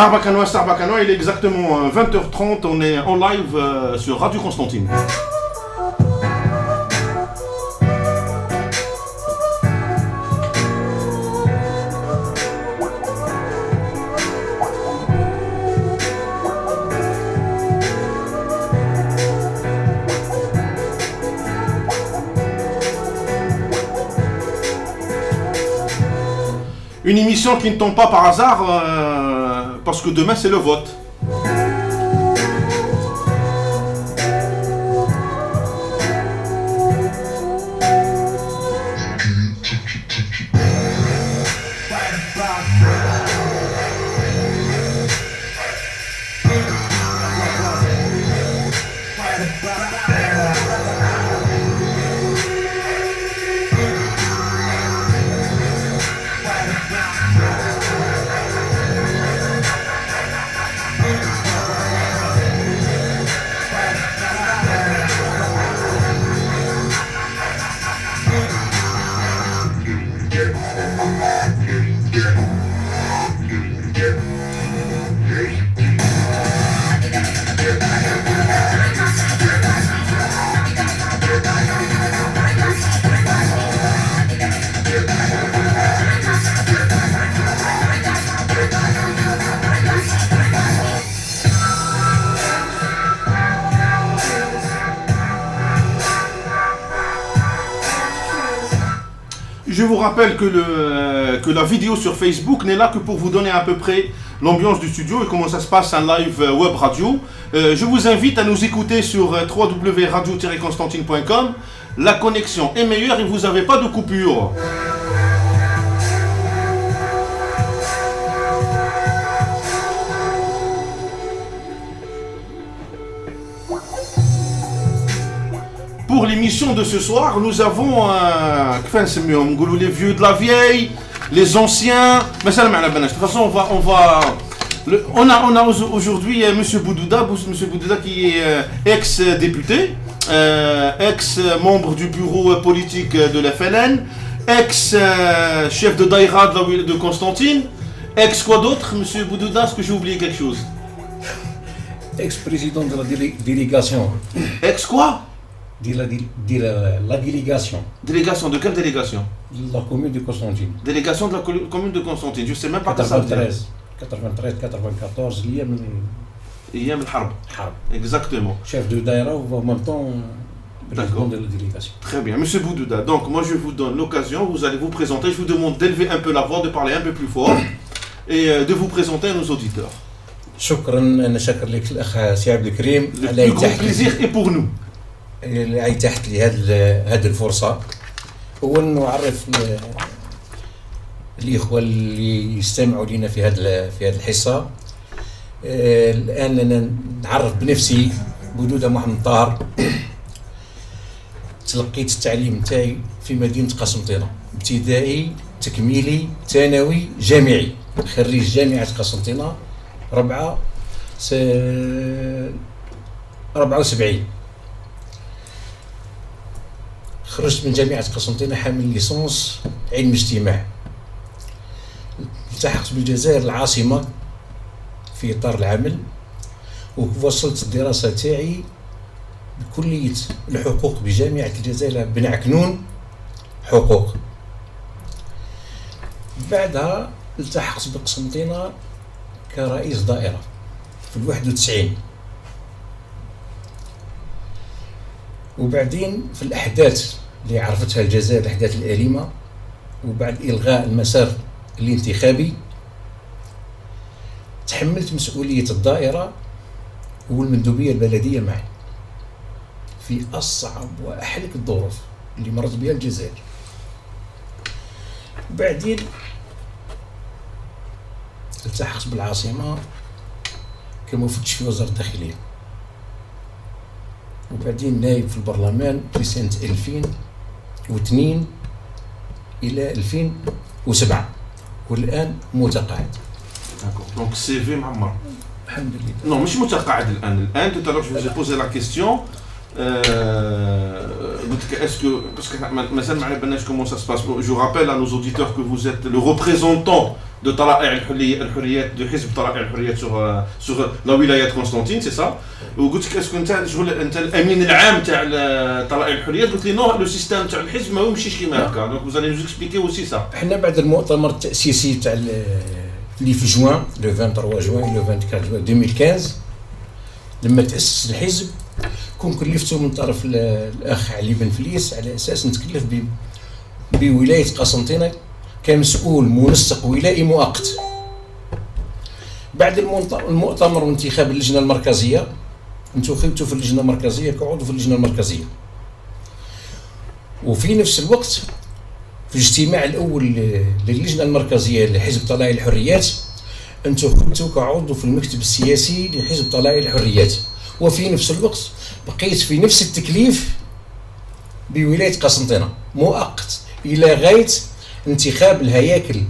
Starbacano, il est exactement 20h30, on est en live sur Radio Constantine. Une émission qui ne tombe pas par hasard, parce que demain c'est le vote. Je vous rappelle que la vidéo sur Facebook n'est là que pour vous donner à peu près l'ambiance du studio et comment ça se passe en live web radio. Je vous invite à nous écouter sur www.radio-constantine.com. La connexion est meilleure et vous n'avez pas de coupure. Pour l'émission de ce soir, nous avons les vieux de la vieille, les anciens. Mais ça, de toute façon, on a aujourd'hui Monsieur Boudouda qui est ex-député, ex-membre du bureau politique de l'FLN, ex-chef de Daïra de Constantine, ex-quoi d'autre, Monsieur Boudouda, est-ce que j'ai oublié quelque chose? Ex-président de la délégation. Ex-quoi? De la délégation. Délégation de quelle délégation? De la commune de Constantine. Délégation de la commune de Constantine. Je ne sais même pas. 93, 94, Iyam al-Harb. Exactement. Chef de Daïra ou en même temps président de la délégation. Très bien. Monsieur Boudouda, donc moi je vous donne l'occasion, vous allez vous présenter. Je vous demande d'élever un peu la voix, de parler un peu plus fort et de vous présenter à nos auditeurs. شكرا أنا شاكر لك الأخ سي عبد الكريم. Le plus grand plaisir est pour nous. اللي اتاحت لي هذه الفرصه. هو نعرف الاخوه اللي يستمعوا لنا في هذه الحصه. الان انا نعرف بنفسي بودوده محمد طاهر. تلقيت التعليم تاعي في مدينه قسنطينه، ابتدائي تكميلي ثانوي جامعي. خريج جامعه قسنطينه 74. خرجت من جامعة قسنطينة حامل ليسونس علم اجتماع. التحقت بالجزائر العاصمة في إطار العمل، ووصلت الدراسة تاعي بكلية الحقوق بجامعة الجزائر بن عكنون حقوق. بعدها التحقت بقسنطينة كرئيس دائرة في 91. وبعدين في الأحداث اللي عرفتها الجزائر، الأحداث الأليمة، وبعد إلغاء المسار الانتخابي تحملت مسؤولية الدائرة والمندوبية البلدية معي في أصعب وأحلك الظروف اللي مرت بها الجزائر. وبعدين التحقت بالعاصمة كمفتش في وزارة الداخلية، وبعدين نائب في البرلمان في سنة 2002 إلى 2007، والآن متقاعد. Donc CV معمر. الحمد لله. Non مش متقاعد الآن. tout à l'heure je vous ai posé la question. est-ce que, parce que comment ça se passe, je rappelle à nos auditeurs que vous êtes le représentant de Tala'i al-Hurriyat, de Hizb Tala'i al-Hurriyat sur la wilaya de Constantine, c'est ça. وقلت لك اسكو انت الامين العام تاع طلائع الحريات، قلت لي نو لو سيستيم تاع الحزب ما يمشيش كيما هكا. دونك vous allez nous expliquer aussi ça. حنا بعد المؤتمر التأسيسي تاع اللي في جوان لو 23 جوان لو 24 جوان 2015 لما تأسس الحزب كون كلفتو من طرف الاخ علي بن فليس على اساس نتكلف بولايه قسنطينه كمسؤول منسق ولائي مؤقت. بعد المؤتمر وانتخاب اللجنه المركزيه انتخبت في اللجنه المركزيه كعضو في اللجنه المركزيه، وفي نفس الوقت في الاجتماع الاول للجنه المركزيه لحزب طلائع الحريات انتخبت كعضو في المكتب السياسي لحزب طلائع الحريات، وفي نفس الوقت بقيت في نفس التكليف بولايه قسنطينه مؤقت الى غايه انتخاب الهياكل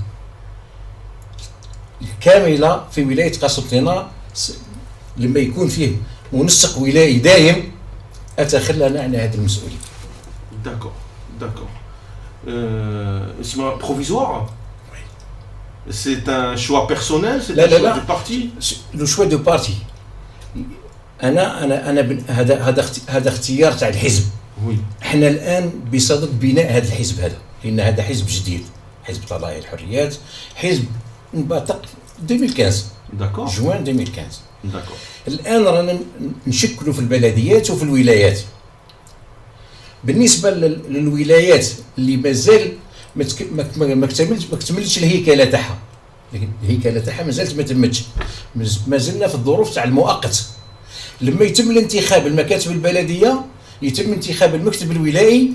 الكامله في ولايه قسنطينه. لما يكون فيه منسق ولائي دائم اتخلى انا عن هذه المسؤوليه. داكور اسمها بروفيزوار. C'est un choix personnel, c'est un choix du parti. Le choix du parti. أنا هذا اختيار تاع الحزب. وي. احنا الآن بصدد بناء هذا الحزب هذا، لأن هذا حزب جديد، حزب طلائع الحريات، حزب انبثق 2015. داكور. جوان 2015. داكور. الآن رانا نشكلوا في البلديات وفي الولايات. بالنسبة للولايات اللي مازال ما اكتملتش الهيكله تاعها، الهيكله تاعها مازالت ما تمتش، مازلنا في الظروف تاع المؤقت. لما يتم الانتخاب المكاتب البلديه يتم انتخاب المكتب الولائي،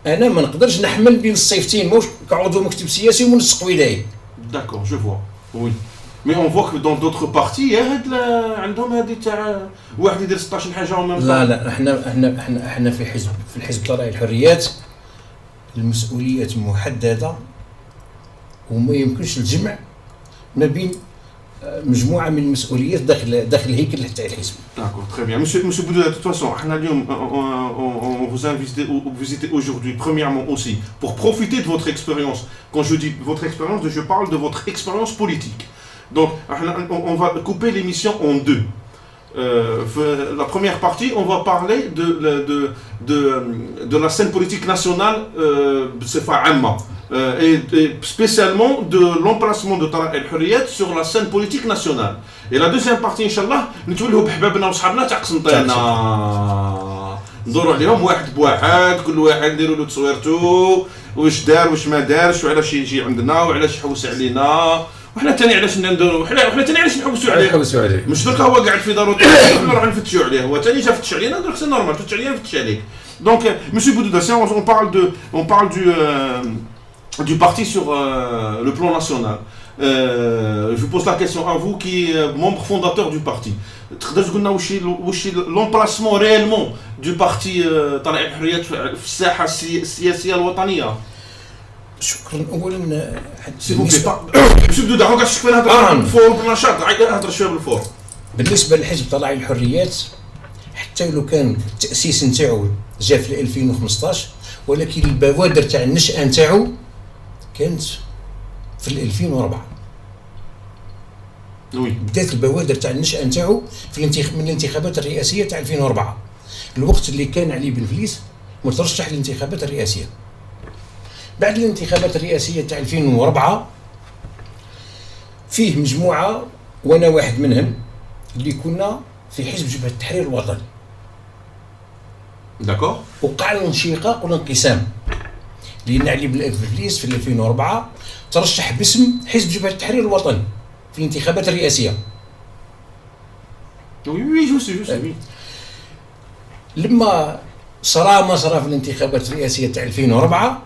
انا ما نقدرش نحمل بين الصيفتين، موش كعضو مكتب سياسي ومنسق ولائي. داكور جو فوا. وي مي اون فوا كو دون دوطخ بارتي عندهم هذه تاع واحد يدير 16 حاجه ومام. لا احنا في الحزب طلائع الحريات المسؤوليات محدده وما يمكنش الجمع ما بين مجموعه من المسؤوليات داخل الهيكل تاع الحزب. D'accord, très bien. Monsieur Boudou, de toute façon, on vous a visité aujourd'hui, premièrement aussi, pour profiter de votre expérience. Quand je dis votre expérience, je parle de votre expérience politique. Donc, on va couper l'émission en deux. La première partie, on va parler de la scène politique nationale, et spécialement de l'emplacement de Tala'i al-Hurriyat sur la scène politique nationale. Et la deuxième partie, Inch'Allah, نتولهوا بحبابنا وصحابنا تاع قسنطينة، ندوروا عليهم واحد بواحد، كل واحد نديروا له تصويرته، واش دار واش ما دارش، وعلاش يجي عندنا وعلاش يحوس علينا، وحنا ثاني علاش نديروا، حنا ثاني علاش نحوسوا عليه. مش درك هو قاعد في دارو تاعو نروحوا نفتشوا عليه، هو ثاني جا فتش علينا، درك سي نورمال تفتش علينا نفتش عليك. Donc monsieur Boudouda, on parle du parti sur le plan national. Je vous pose la question à vous qui est membre fondateur du parti. تقدر تقول لنا واش l'emplacement réellement du parti طلائع الحريات في الساحه السياسيه الوطنيه؟ شكرا. اولا باش نبداو دعوه كاع شكون هضر فور بالنشاط، هضر شويه بالفور. بالنسبه لحزب طلائع الحريات حتى لو كان التاسيس نتاعو جا في 2015، ولكن البوادر تاع النشأة نتاعو كانت في 2004. وي. بدات البوادر تاع النشأة نتاعو من الانتخابات الرئاسيه تاع 2004، الوقت اللي كان علي بن فليس مترشح للانتخابات الرئاسيه. بعد الانتخابات الرئاسيه تاع 2004 فيه مجموعه وانا واحد منهم اللي كنا في حزب جبهه التحرير الوطني. داكور. وقع الانشقاق والانقسام لان علي بن فليس في 2004 ترشح باسم حزب جبهه التحرير الوطني في الانتخابات الرئاسيه. وي جو سي. لما ما صرا في الانتخابات الرئاسيه تاع 2004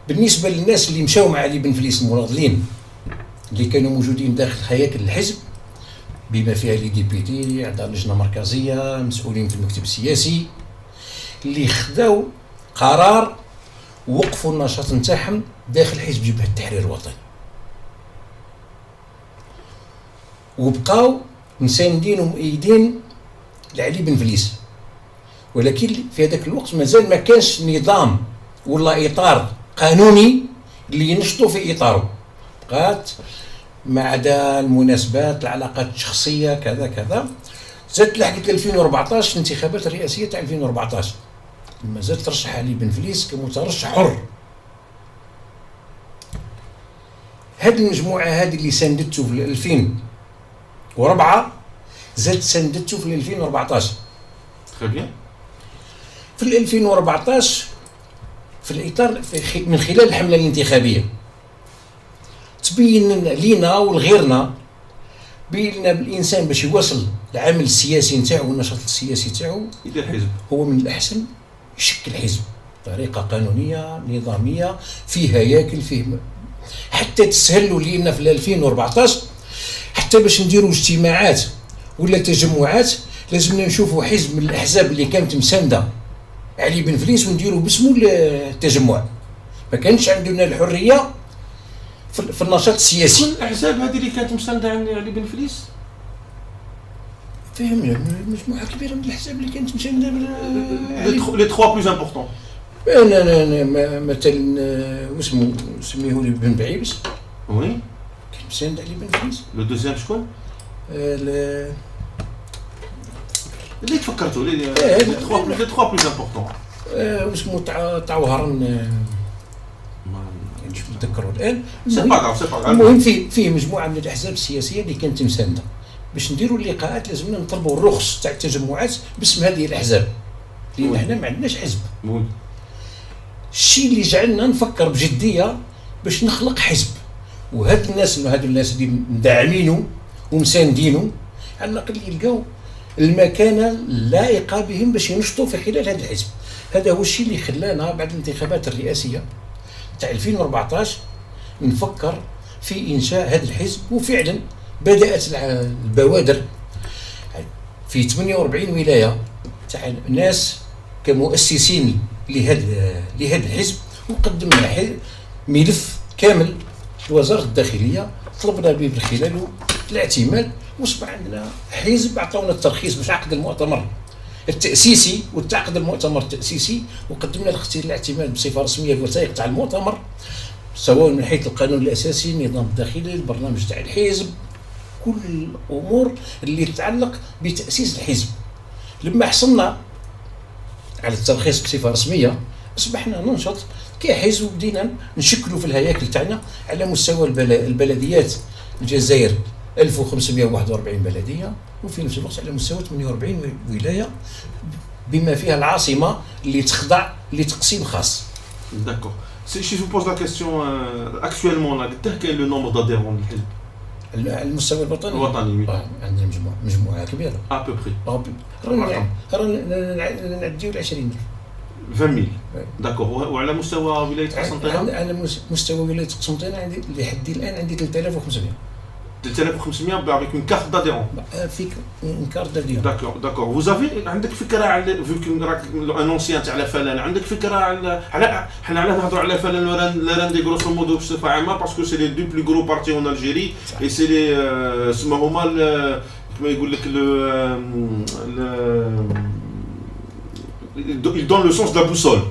بالنسبه للناس اللي مشاو مع علي بن فليس المناضلين اللي كانوا موجودين داخل هياكل الحزب بما فيها لي ديبيتي، اعضاء لجنه مركزيه، مسؤولين في المكتب السياسي، اللي خداو قرار وقفوا النشاط نتاعهم داخل حزب جبهه التحرير الوطني، وبقاو مساندين ومؤيدين لعلي بن فليس، ولكن في هذاك الوقت مازال ما كانش نظام ولا اطار قانوني اللي ينشطوا في اطاره. بقات ما عدا المناسبات العلاقات الشخصيه كذا كذا. زادت لحقت 2014 الانتخابات الرئاسيه تاع 2014 لما زاد ترشح علي بن فليس كمترشح حر. هذه المجموعه هذه اللي ساندته في 2004 زادت ساندته في 2014. Très bien. في 2014 في الاطار من خلال الحمله الانتخابيه تبين لينا ولغيرنا بان الانسان باش يواصل العمل السياسي نتاعو والنشاط السياسي تاعو يدير حزب. هو من الاحسن يشكل حزب بطريقه قانونيه نظاميه فيه هياكل فيه حتى تسهلوا لينا في 2014 حتى باش نديروا اجتماعات ولا تجمعات لازمنا نشوفوا حزب من الاحزاب اللي كانت مسانده علي بن فليس ونديروا باسمه التجمع. ما كانش عندنا الحريه في النشاط السياسي. كل الاحزاب هذه اللي كانت مسانده علي بن فليس فهمنا مجموعه كبيره من الاحزاب اللي كانت مسانده les trois plus importants. مثلا واسمه سميه لي بن بعيبس Oui. كان مساند علي بن فليس. Le deuxième شكون؟ اللي تفكرتوا les trois plus importants. واسمه تاع وهران مش متذكره الان. سي با غاف سي با غاف. المهم فيه مجموعه من الاحزاب السياسيه اللي كانت مسانده. باش نديروا اللقاءات لازمنا نطلبوا الرخص تاع التجمعات باسم هذه الاحزاب لان حنا ما عندناش حزب. الشيء اللي جعلنا نفكر بجديه باش نخلق حزب وهاد الناس اللي مدعمينه ومساندينه على الاقل يلقاو المكانه اللائقه بهم باش ينشطوا في خلال هذا الحزب. هذا هو الشيء اللي خلانا بعد الانتخابات الرئاسيه تاع 2014 نفكر في انشاء هذا الحزب. وفعلا بدات البوادر في 48 ولايه تاع ناس كمؤسسين لهذا الحزب. وقدمنا ملف كامل لوزاره الداخليه طلبنا به من خلاله الاعتماد واصبح عندنا حزب. عطاونا الترخيص باش عقد المؤتمر التاسيسي وتعقد المؤتمر التاسيسي وقدمنا الاعتماد بصفه رسميه الوثائق تاع المؤتمر سواء من حيث القانون الاساسي النظام الداخلي البرنامج تاع الحزب كل الامور اللي تتعلق بتاسيس الحزب. لما حصلنا على الترخيص بصفه رسميه اصبحنا ننشط كحزب وبدينا نشكلوا في الهياكل تاعنا على مستوى البلديات. الجزائر 1541 بلديه وفي نفس الوقت على مستوى 48 ولايه بما فيها العاصمه اللي تخضع لتقسيم خاص. D'accord. Si je vous pose la question actuellement là, quel est le nombre d'adhérents للحزب؟ على المستوى الوطني عندنا مجموعه كبيره. À peu près. رانا نعديو ال 20,000. 20,000. D'accord. وعلى مستوى ولايه قسنطينه؟ على مستوى ولايه قسنطينه عندي لحد الان عندي 3500. 3500 avec une carte d'adhérent. فيك une carte d'adhérent. D'accord. Vous avez عندك فكره على vu que راك ان اونسيان تاع فلان عندك فكره على حنا علاه نهضروا على فلان لاراندي grosso modo بصفه عامه باسكو سي لي دو بلو غرو بارتي اون الجيري اي سي لي سما هما كما يقول لك il donne le sens de la boussole.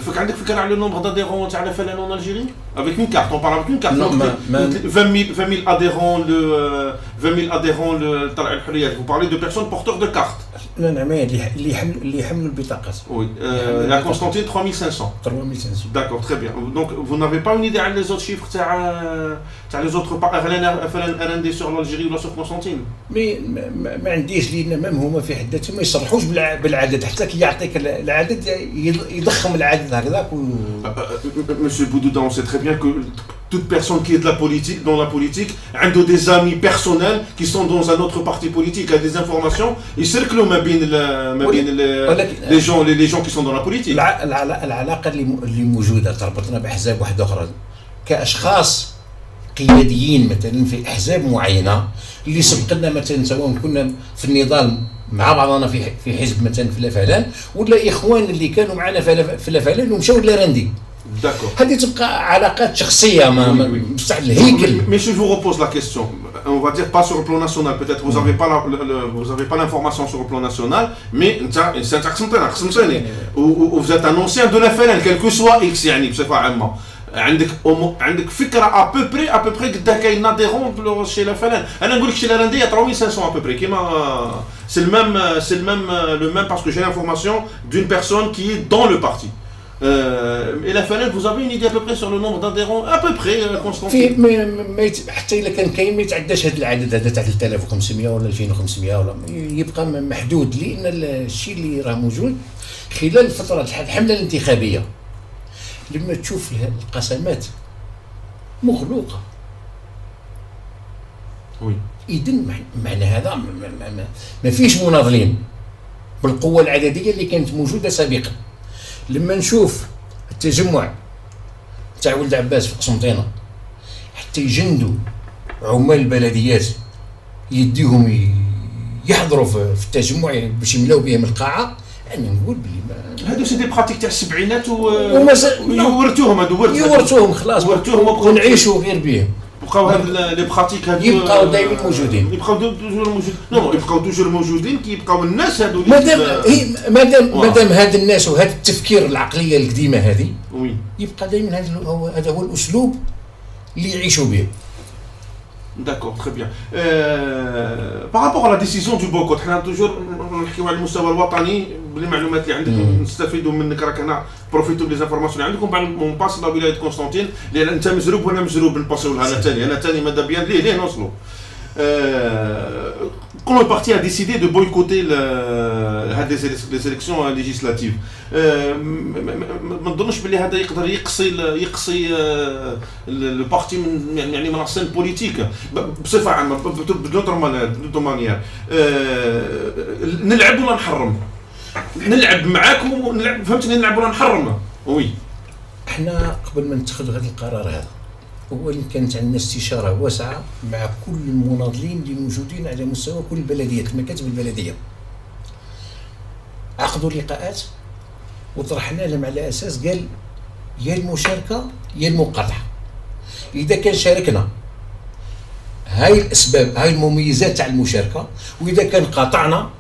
Faut qu'un le nombre d'adhérents à FLN en Algérie avec une carte, on parle avec une carte. Non, 20 000 adhérents le 20 000 adhérents le vous parlez de personnes porteurs de cartes. Non, mais les حملوا البطاقات. Oui, la Constantine 3500. 3500. D'accord, très bien. Donc vous n'avez pas une idée à les autres chiffres تاع les autres FLN RND sur l'Algérie ou sur Constantine. ما عنديش لان même هما في حد ذاتهم ما يصرحوش بالعدد حتى كي يعطيك العدد يضخم العدد هكذاك. Monsieur Boudouda, on sait très bien que toute personne qui est dans la politique, a des amis personnels qui sont dans un autre parti politique, a des informations, ils circulent les gens qui sont dans la politique. العلاقه اللي موجوده تربطنا باحزاب واحده اخرى كاشخاص قياديين مثلا في احزاب معينه اللي سبقنا مثلا سواء كنا في النضال مع بعضنا في حزب مثلا في لافلان ولا اخوان اللي كانوا معنا في لافلان ومشاو لراندي. D'accord. هذه تبقى علاقات شخصيه ما بصح الهيكل. Mais je vous repose la question. On va dire pas sur le plan national. Peut-être vous avez pas vous avez pas l'information sur le plan national, mais c'est un vous êtes un ancien de la FLN, quel que soit X يعني بصفة عامة. عندك فكره ابوبري قد كاين ناديرون شي لا فلان. انا نقول لك شي لا نديه 3500 ابوبري كيما سي le même parce que j'ai l'information d'une personne qui est dans le parti. Et la FLN, vous avez une idée à peu près sur le nombre d'adhérents à peu près constant. حتى الا كان كاين ما يتعداش هذا العدد هذا تاع 3500 ولا 2500 ولا يبقى محدود، لان الشيء اللي راه موجود خلال الفتره الحمله الانتخابيه لما تشوف القسمات مخلوقه. وي اذن معنى هذا ما فيش مناضلين بالقوه العدديه اللي كانت موجوده سابقا. لما نشوف التجمع تاع ولد عباس في قسنطينه حتى يجندوا عمال البلديات يديهم يحضروا في التجمع باش يملاو بهم القاعه، انا نقول بلي ما هادو سي دي براتيك تاع السبعينات وورثوهم يورثوهم خلاص ونعيشوا غير بهم. بقاو هاد لي براتيك هادو يبقاو دائما موجودين، يبقاو توجور موجودين. نو يبقاو توجور موجودين كي يبقاو الناس هادو مادام هاد الناس وهاد التفكير العقليه القديمه هذه وي يبقى دائما هذا هو الاسلوب اللي يعيشوا به. D'accord, très bien. Par rapport à la décision du boycott, حنا توجور نحكيو على المستوى الوطني بالمعلومات اللي عندك نستفيدوا منك، راك هنا بروفيتو بلي زانفورماسيون اللي عندكم. بعد من باس لولايه قسنطين لان انت مزروب وانا مزروب، نباسيو لها انا ثاني ماذا بيان ليه نوصلوا. Quand le parti a décidé de boycotter les élections législatives, ما نظنش بلي هذا يقدر يقصي البارتي من يعني من السين بوليتيك بصفه عامه بدوتر مانيير. نلعب ولا نحرم؟ نلعب معاكم ونلعب، فهمتني؟ نلعب ولا نحرم؟ وي احنا قبل ما نتخذ هذا القرار هذا أولا كانت عندنا استشارة واسعة مع كل المناضلين اللي موجودين على مستوى كل البلديات، مكاتب البلدية. عقدوا لقاءات وطرحنا لهم على أساس قال يا المشاركة يا المقاطعة. إذا كان شاركنا هاي الأسباب هاي المميزات تاع المشاركة، وإذا كان قاطعنا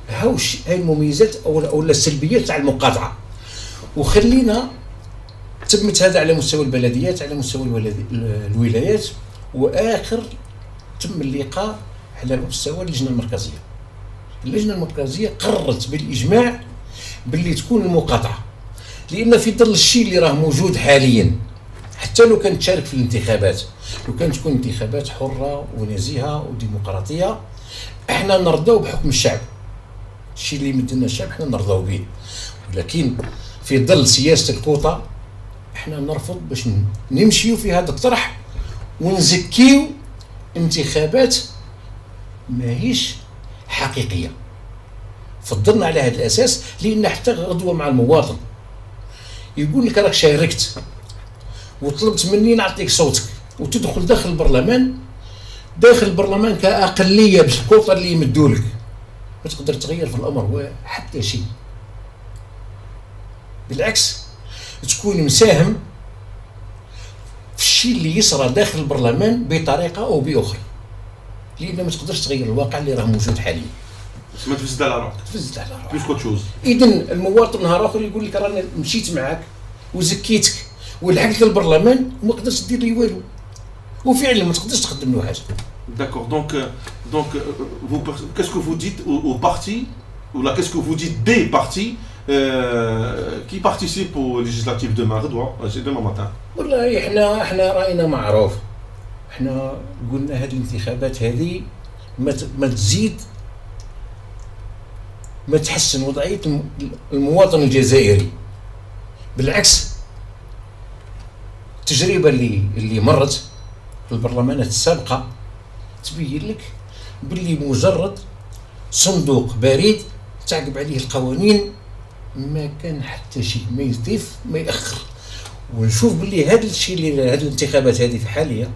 هاي المميزات أو السلبيات تاع المقاطعة. وخلينا تمت هذا على مستوى البلديات على مستوى الولايات، واخر تم اللقاء على مستوى اللجنه المركزيه. اللجنه المركزيه قررت بالاجماع باللي تكون المقاطعه، لان في ظل الشيء اللي راه موجود حاليا حتى لو كانت تشارك في الانتخابات، لو كانت تكون انتخابات حره ونزيهه وديمقراطيه، احنا نرضاو بحكم الشعب. الشيء اللي يمدنا الشعب احنا نرضاو به، ولكن في ظل سياسه الكوطه احنا نرفض باش نمشيو في هذا الطرح ونزكيو انتخابات ماهيش حقيقيه. فضلنا على هذا الاساس لان حتى غدوه مع المواطن يقول لك راك شاركت وطلبت مني نعطيك صوتك وتدخل داخل البرلمان كاقليه باش الكوطه اللي يمدولك ما تقدر تغير في الامر حتى شيء. بالعكس تكون مساهم في الشيء اللي يصرى داخل البرلمان بطريقه او باخرى، لان ما تقدرش تغير الواقع اللي راه موجود حاليا. ما تفسد على روحك، بلوس كوت شوز. اذا المواطن نهار اخر يقول لك راني مشيت معاك وزكيتك ولحقت للبرلمان وما قدرتش دير لي والو، وفعلا ما تقدرش تقدم له حاجه. D'accord, donc qu'est-ce que vous dites aux partis, ou là qu'est-ce que vous dites des partis qui participent aux législatives demain, c'est demain matin. والله احنا راينا معروف. احنا قلنا هذه الانتخابات هذه ما تزيد ما تحسن وضعيه المواطن الجزائري. بالعكس التجربه اللي مرت في البرلمانات السابقه تبين لك باللي مجرد صندوق بريد تعقب عليه القوانين ما كان حتى شيء، ما يضيف ما يأخر. ونشوف باللي هذا الشيء اللي هذه الانتخابات هذه حاليا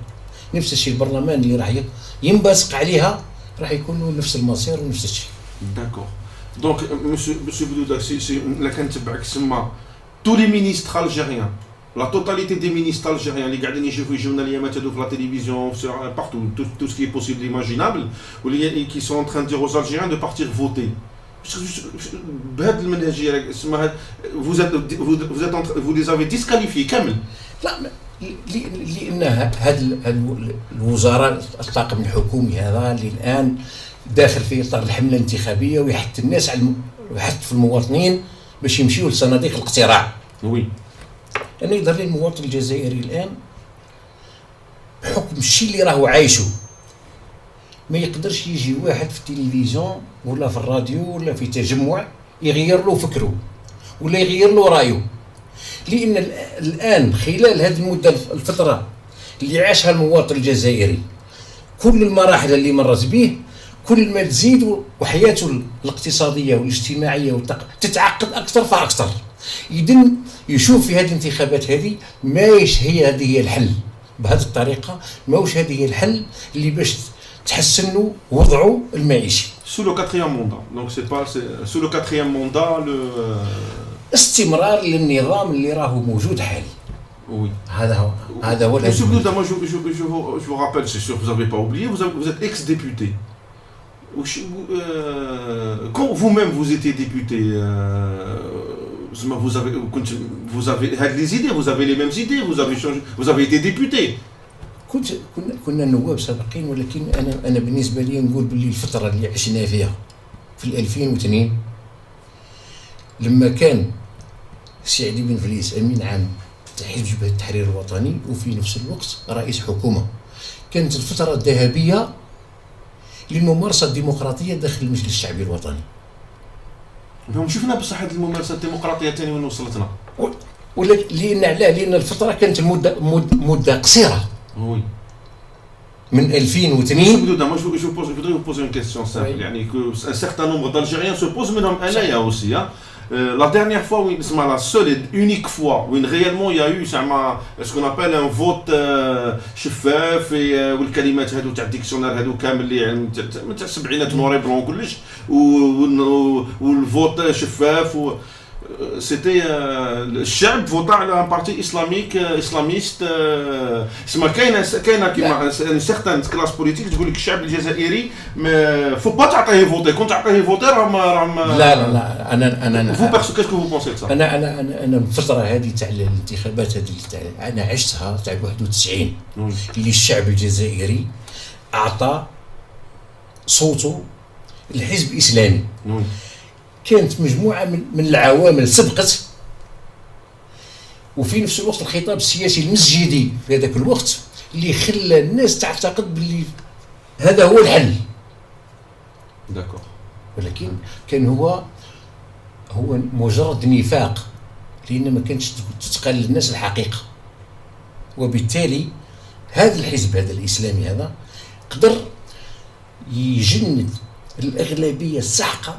نفس الشيء البرلمان اللي راح ينبثق عليها راح يكون نفس المصير ونفس الشيء. داكور. دونك مسيو بلودا سي لا كنتبعك سما tous les ministres algériens, la totalité des ministres algériens, les gardiens de la télévision, partout, tout ce qui est possible, imaginable, qui sont en train de dire aux Algériens de partir voter. Vous les avez disqualifiés, كامل. لا لان هذا الوزراء الطاقم الحكومي هذا اللي الان داخل في اطار الحمله الانتخابيه ويحث الناس على ويحث في المواطنين باش يمشيوا لصناديق الاقتراع. وي انا يظهر لي المواطن الجزائري الان بحكم الشيء اللي راهو عايشه ما يقدرش يجي واحد في التلفزيون ولا في الراديو ولا في تجمع يغير له فكره ولا يغير له رايه، لان الان خلال هذه المده الفتره اللي عاشها المواطن الجزائري كل المراحل اللي مرت به كل ما تزيد وحياته الاقتصاديه والاجتماعيه تتعقد اكثر فاكثر، يدن يشوف في هذه الانتخابات هذه ماهيش هذه هي الحل بهذه الطريقه، ماهوش هذه هي الحل اللي باش تحسن له وضعه المعيشي. Sous le quatrième mandat, donc c'est pas sous le quatrième mandat le استمرار للنظام اللي راهو موجود حالي. Oui. هذا هو Monsieur Blouda, moi je vous rappelle, c'est sûr que vous n'avez pas oublié, vous êtes ex-député. Quand vous-même vous étiez député, vous avez les idées, vous avez les mêmes idées, vous avez changé, vous avez été député. كنا نواب سابقين، ولكن انا بالنسبه لي نقول باللي الفتره اللي عشنا فيها في 2002 لما كان سي علي بن فليس امين عام حزب جبهه التحرير الوطني وفي نفس الوقت رئيس حكومه، كانت الفتره الذهبيه للممارسه الديمقراطيه داخل المجلس الشعبي الوطني. شفنا بصح هذه الممارسه الديمقراطيه ثاني وين وصلتنا، لان الفتره كانت مده قصيره. Oui. من 2002. Moi, je voudrais vous poser une question simple. Oui. Que un certain nombre d'Algériens se posent, mais il y a aussi. Hein. La dernière fois, oui, c'est la seule et unique fois où réellement il y a eu ce qu'on appelle un vote شفاف والكلمات هذو تاع الديكسيونير هذو كامل اللي تاع السبعينات نوريبل ونقولش والفوت شفاف c'était الشعب فوتا على ان بارتي اسلاميست اسمها كاينه كيما ان سيغتان كلاس بوليتيك تقول لك الشعب الجزائري فو با تعطيه فوتي كون تعطيه فوتي راهم لا انا فو بيرسو كاسكو فو بونسي سا انا الفتره هذه تاع الانتخابات هذه انا عشتها تاع 91 اللي الشعب الجزائري اعطى صوته للحزب الاسلامي. كانت مجموعة من العوامل سبقت، وفي نفس الوقت الخطاب السياسي المسجدي في هذاك الوقت اللي خلى الناس تعتقد باللي هذا هو الحل. داكور. ولكن كان هو مجرد نفاق، لأن ما كانتش تتقال للناس الحقيقة، وبالتالي هذا الحزب هذا الإسلامي هذا قدر يجند الأغلبية السحقة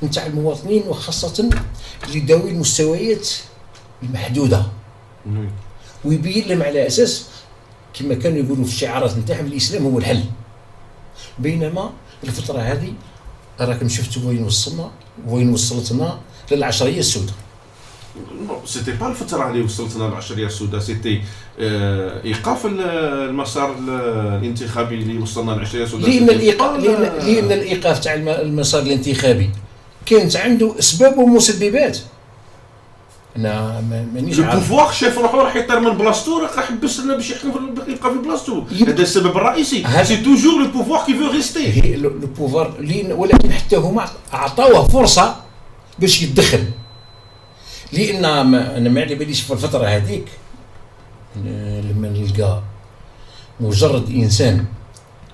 نتاع المواطنين، وخاصة لذوي المستويات المحدودة، ويبين لهم على أساس كما كانوا يقولوا في الشعارات نتاعهم الإسلام هو الحل. بينما الفترة هذه راكم شفتوا وين وصلتنا للعشرية السوداء. سيتي با الفترة اللي وصلتنا للعشرية السوداء، سيتي ايقاف المسار الانتخابي اللي وصلنا للعشرية السوداء. لأن الإيقاف تاع المسار الانتخابي كانت عنده اسباب ومسببات. انا مانيش عارف البوفوار شاف روحو راح يطير من بلاصتو، راح يحبس لنا باش يبقى في بلاصتو. هذا السبب الرئيسي، سي توجور لو بوفوار كي فو ريستي لو بوفوار. ولكن حتى هما عطاوه فرصه باش يتدخل، لان انا ما على باليش في الفتره هذيك لما نلقى مجرد انسان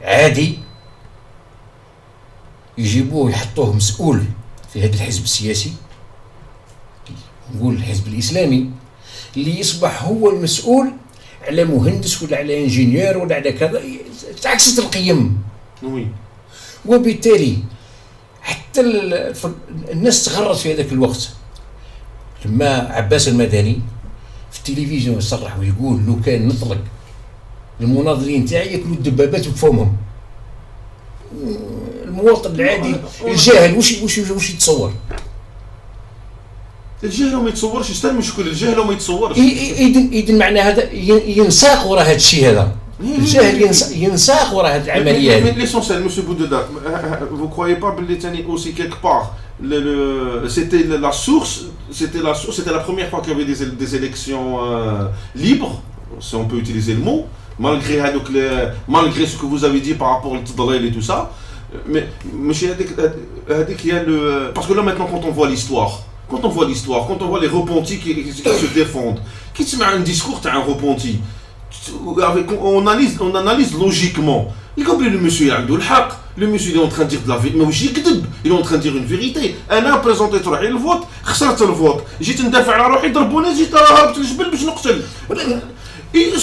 عادي يجيبوه يحطوه مسؤول في هذا الحزب السياسي، نقول الحزب الإسلامي، اللي يصبح هو المسؤول على مهندس ولا على انجينير ولا على كذا، تعكست القيم. وبالتالي حتى الناس تغرت في هذاك الوقت لما عباس المدني في التلفزيون يصرح ويقول لو كان نطلق المناضلين تاعي ياكلوا الدبابات بفمهم. المواطن العادي الجاهل وش يتصور؟ الجهل وما يتصورش، شتا المشكل؟ الجهل وما يتصورش. اذا معنى هذا ينساق وراء هذا الشيء هذا. الجهل ينساق وراء هذه العمليه هذه. Mais l'essentiel, monsieur Boudouda, vous croyez pas que aussi quelque part, c'était la source, c'était la première fois qu'il y avait des élections libres, si on peut utiliser le mot, malgré ce que vous avez dit par rapport au Tadrel et tout ça. Mais monsieur Hadik, il y a le, parce que là maintenant quand on voit l'histoire, quand on voit les repentis qui se défendent, qui se met un discours, t'as un repenti. On analyse logiquement. Le monsieur il a le monsieur il est en train de dire de la vérité, il est en train de dire une vérité. انا بريزونتيت روحي الفوت، خسرت الفوت، جيت ندافع على روحي ضربوني، جيت هربت للجبل باش نقتل.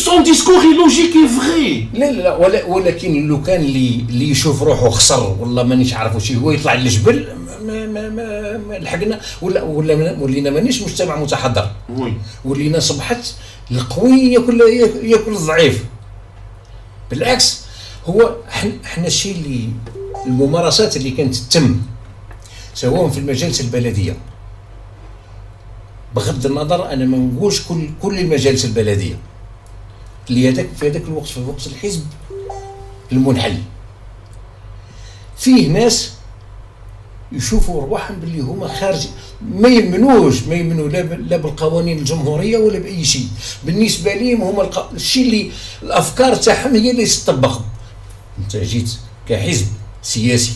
Son discours est logique et vrai. لا ولكن لو كان اللي يشوف روحه خسر والله مانيش عارف شي هو يطلع للجبل ما لحقنا ولا ولينا مانيش مجتمع متحضر. ولينا صبحت القوي ياكل الضعيف. بالعكس هو احنا الشيء اللي الممارسات اللي كانت تتم سواء في المجالس البلديه، بغض النظر انا ما نقولش كل المجالس البلديه اللي في هذاك الوقت، في وقت الحزب المنحل، فيه ناس يشوفوا ارواحهم باللي هما خارج، ما يمنوا لا بالقوانين الجمهوريه ولا باي شيء. بالنسبه لهم هما الشيء اللي الافكار تاعهم هي اللي تطبق. انت جيت كحزب سياسي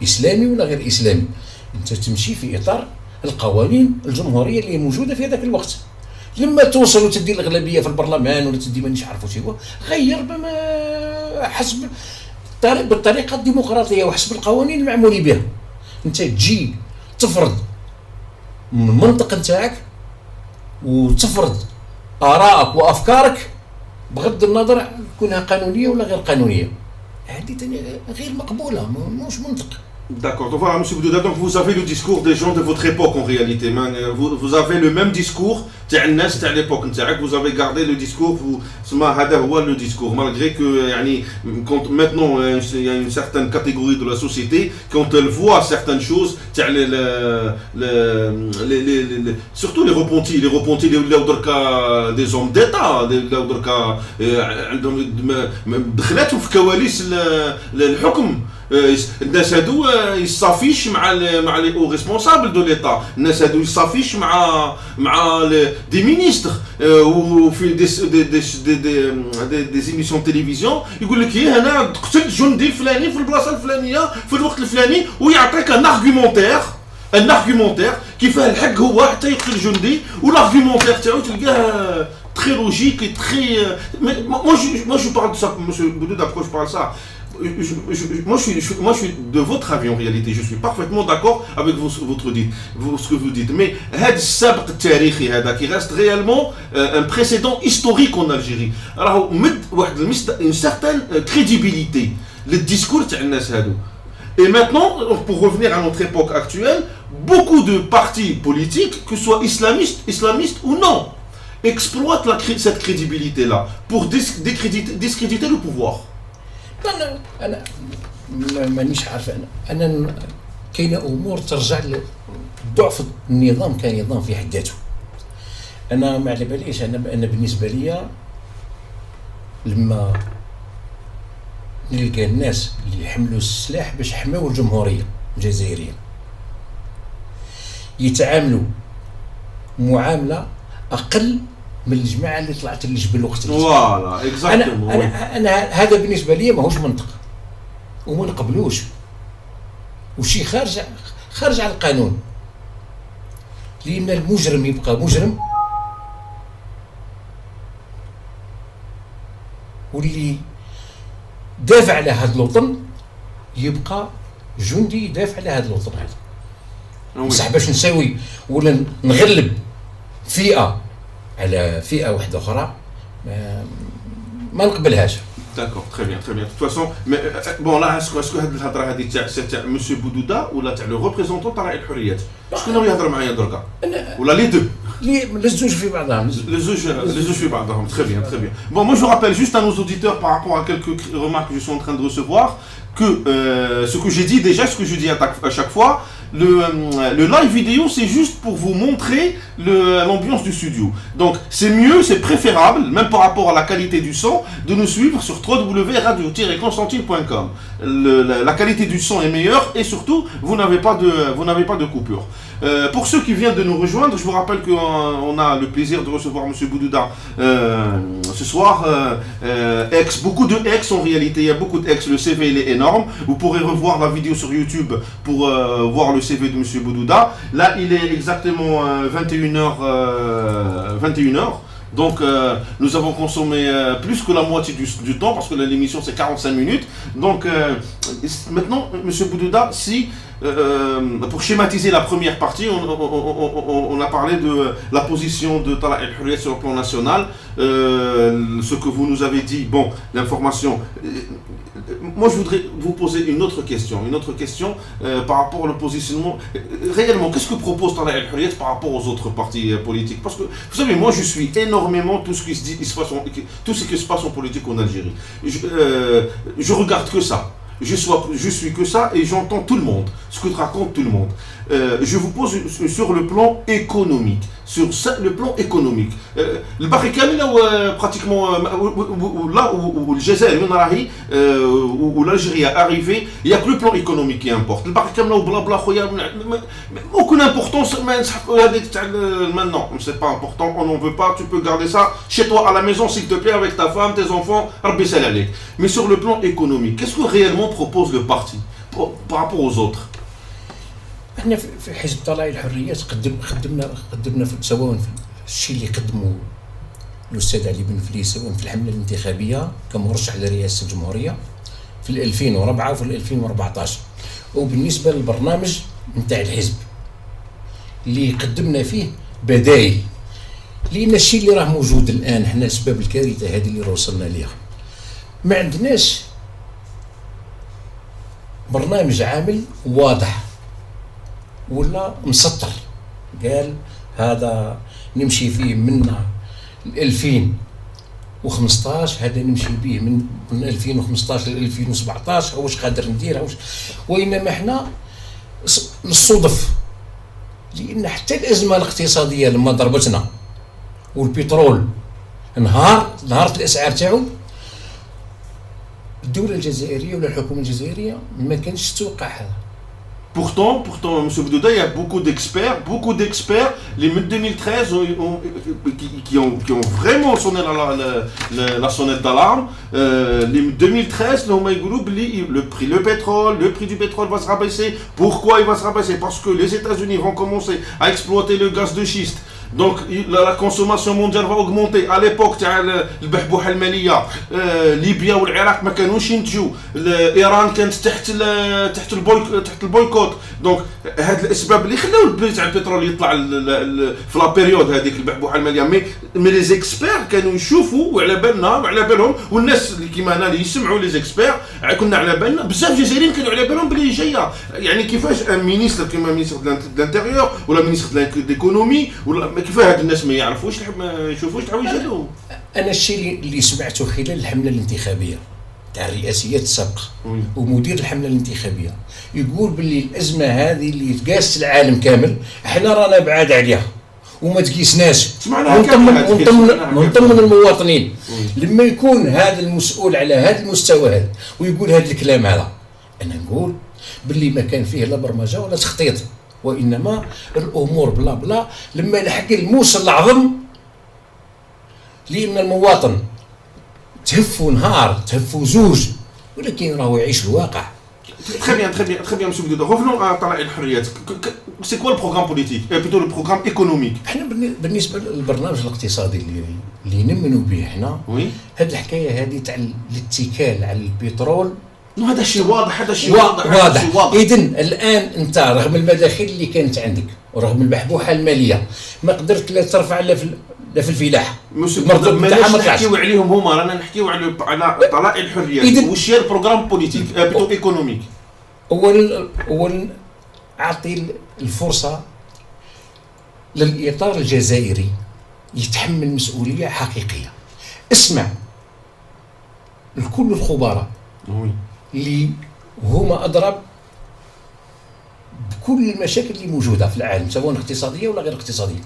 اسلامي ولا غير اسلامي، انت تمشي في اطار القوانين الجمهوريه اللي موجوده في هذاك الوقت. لما توصل وتدي الاغلبيه في البرلمان ولا تدي مانيش عارف واش هو، غير بما حسب بالطريقه الديمقراطيه وحسب القوانين المعمول بها. انت تجي تفرض من المنطق نتاعك وتفرض ارائك وافكارك بغض النظر كونها قانونيه ولا غير قانونيه. هذه غير مقبوله، مش منطق. D'accord, donc voilà, M. Boudouda, donc vous avez le discours des gens de votre époque en réalité. Vous avez le même discours, à l'époque, vous avez gardé le discours, le discours, malgré que quand maintenant il y a une certaine catégorie de la société, quand elle voit certaines choses, surtout les repentis des hommes d'État, دخلتهم في كواليس الحكم. الناس هادو يصافيش مع لي او ريسبونسابل دو ليتا، الناس هادو يصافيش مع دي مينيستر وفي دي ايميسيون تلفزيون يقول لك هي انا قتلت جندي الفلاني في البلاصه الفلانيه في الوقت الفلاني، ويعطيك ان ارغيومونتير كيفاه الحق هو حتى يقتل جندي، والارغيومونتير تاعو تلقاه très logique et très moi je parle de ça, monsieur Boudouda, pourquoi je parle de ça? Moi je suis de votre avis en réalité, je suis parfaitement d'accord avec ce que vous dites, mais هذا السابق التاريخي هذا qui reste réellement un précédent historique en Algérie. Alors مد واحد une certaine crédibilité le discours تاع الناس هادو. Et maintenant, pour revenir à notre époque actuelle, beaucoup de partis politiques, que ce soit islamistes ou non, exploitent cette crédibilité-là pour discréditer le pouvoir. أنا مانيش عارف. أنا كاينة أمور ترجع لضعف النظام كنظام في حد ذاته. أنا ما على باليش، أنا بالنسبة لي لما نلقى الناس اللي يحملوا السلاح باش يحميوا الجمهورية الجزائرية يتعاملوا معاملة أقل من الجماعة اللي طلعت للجبل وقت فوالا اكزاكتومون. أنا هذا بالنسبة لي ماهوش منطق وما نقبلوش، وشي خارج على القانون. لأن المجرم يبقى مجرم، واللي دافع على هذا الوطن يبقى جندي يدافع على هذا الوطن هذا. بصح باش نساوي ولا نغلب فئة على فئة واحدة أخرى ما نقبلهاش. D'accord, très bien. De toute façon, mais bon là, est-ce que هاد الهضرة هادي تاع monsieur Boudouda ولا تاع le représentant تاع الحريات؟ شكون اللي يهضر معايا دركا؟ ولا les deux؟ الزوج في بعضهم. Les deux في بعضهم. Très bien. Bon, moi je rappelle juste à nos auditeurs par rapport à quelques remarques que je suis en train de recevoir que ce que j'ai dit déjà, ce que je dis à chaque fois, le live vidéo, c'est juste pour vous montrer l'ambiance du studio. Donc, c'est mieux, c'est préférable, même par rapport à la qualité du son, de nous suivre sur www.radio-constantine.com. La qualité du son est meilleure et surtout, vous n'avez pas de coupure. Pour ceux qui viennent de nous rejoindre, je vous rappelle qu'on a le plaisir de recevoir M. Boudouda ce soir. Beaucoup de ex en réalité, il y a beaucoup d'ex, le CV il est énorme. Vous pourrez revoir la vidéo sur YouTube pour voir le CV de M. Boudouda. Là, il est exactement 21h. Donc nous avons consommé plus que la moitié du temps parce que l'émission c'est 45 minutes. Donc maintenant, M. Boudouda, si pour schématiser la première partie, on a parlé de la position de Tala El Hurriyet sur le plan national, ce que vous nous avez dit, bon, l'information. Moi, je voudrais vous poser une autre question par rapport au positionnement. Réellement, qu'est-ce que propose Tala El Hurriyet par rapport aux autres partis politiques? Parce que, vous savez, moi, je suis énormément tout ce qui se dit, tout ce qui se passe en politique en Algérie. Je regarde que ça. Je suis que ça et j'entends tout le monde, ce que raconte tout le monde. Je vous pose sur le plan économique. Sur le plan économique. Le Barikani, là où pratiquement, là où le Jazair, où l'Algérie est arrivée, il n'y a que le plan économique qui importe. Le Barikani, là où blabla, aucune importance, maintenant, c'est pas important, on n'en veut pas, tu peux garder ça chez toi à la maison, s'il te plaît, avec ta femme, tes enfants, mais sur le plan économique, qu'est-ce que réellement propose le parti par rapport aux autres? احنا في حزب طلائع الحريه قدمنا سواء في الشيء اللي قدمه الاستاذ علي بن فلي سواء في الحمله الانتخابيه كمرشح لرئاسه الجمهوريه في 2004 وفي 2014 وبالنسبه للبرنامج نتاع الحزب اللي قدمنا فيه بدائل لان الشيء اللي راه موجود الان حنا اسباب الكارثه هذه اللي وصلنا ليها ما عندناش برنامج عامل واضح ولا مسطر قال هذا نمشي فيه من 2015 هذا نمشي به من 2015 ل 2017 واش قادر ندير وانما احنا نصادف لان حتى الازمه الاقتصاديه لما ضربتنا والبترول نهارت الاسعار تاعو الدوله الجزائريه ولا الحكومه الجزائريه ما كانتش توقع هذا. Pourtant, M. Boudouda, il y a beaucoup d'experts, les 2013 qui ont vraiment sonné la sonnette d'alarme. Les 2013, le prix du pétrole va se rabaisser. Pourquoi il va se rabaisser? Parce que les États-Unis vont commencer à exploiter le gaz de schiste. Donc la consommation mondiale va augmenter. À l'époque, البحبوحة المالية ليبيا والعراق ما كانوش ينتجوا. إيران كانت تحت البويكوت. دونك هاد الأسباب اللي خلاو البريز تاع البترول يطلع في لا بيريود هذيك البحبوحة المالية. مي لي زيكسبير كانوا يشوفوا وعلى بالهم والناس اللي كيما انا اللي يسمعوا لي زيكسبير كنا على بالنا بزاف جزائريين كانوا على بالهم بلي جايه يعني كيفاش ان مينيستر كيما مينيستر دو لانتيريور ولا مينيستر دو ليكونومي ولا كيف هاد الناس ما يعرفوش ما يشوفوش الحوايج هادو. انا الشيء اللي سمعته خلال الحمله الانتخابيه تاع الرئاسيات السابقه ومدير الحمله الانتخابيه يقول باللي الازمه هذه اللي تقاس العالم كامل احنا رانا بعاد عليها وما تقيسناش من ضمن المواطنين. لما يكون هذا المسؤول على هذا المستوى هذا ويقول هذا الكلام هذا انا نقول باللي ما كان فيه لا برمجه ولا تخطيط وانما الامور بلا بلا لما يلحق الموس العظم لان المواطن تهفوا نهار تهفوا زوج ولكن راهو يعيش الواقع. Très bien, M. Boudouda. Revenons à Tala El Hurriyet. C'est quoi le programme politique? Plutôt le programme économique. احنا بالنسبه للبرنامج الاقتصادي اللي نؤمنوا به احنا هذه الحكايه هذه تاع الاتكال على البترول هذا الشيء واضح اذا الان انت رغم المداخيل اللي كانت عندك ورغم البحبوحه الماليه ما قدرت لا ترفع لا في الفلاحه. ماناش نحكيو عليهم هما رانا نحكيو على طلاء الحريات. واش هي البروغرام بوليتيك بلوتو ايكونوميك؟ اولا اعطي الفرصه للاطار الجزائري يتحمل مسؤوليه حقيقيه. اسمع لكل الخبراء اللي هما اضرب كل المشاكل اللي موجوده في العالم سواء اقتصاديه ولا غير اقتصاديه.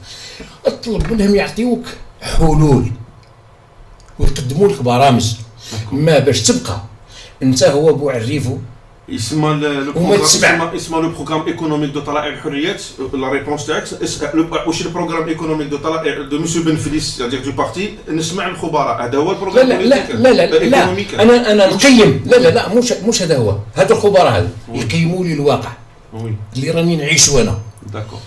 اطلب منهم يعطيوك حلول ويقدموا لك برامج ما باش تبقى انت هو بوعريفو. اسمه لو بروغرام ايكونوميك دو طلائع الحريات. لا ريبونس تاعك واش البروغرام ايكونوميك دو طلائع دو مسيو بن فليس دو بارتي. نسمع الخبراء هذا هو البروغرام. لا انا نقيم. لا مش هذا هو. هذا الخبراء هذا يقيموا لي الواقع اللي راني نعيشو انا داكور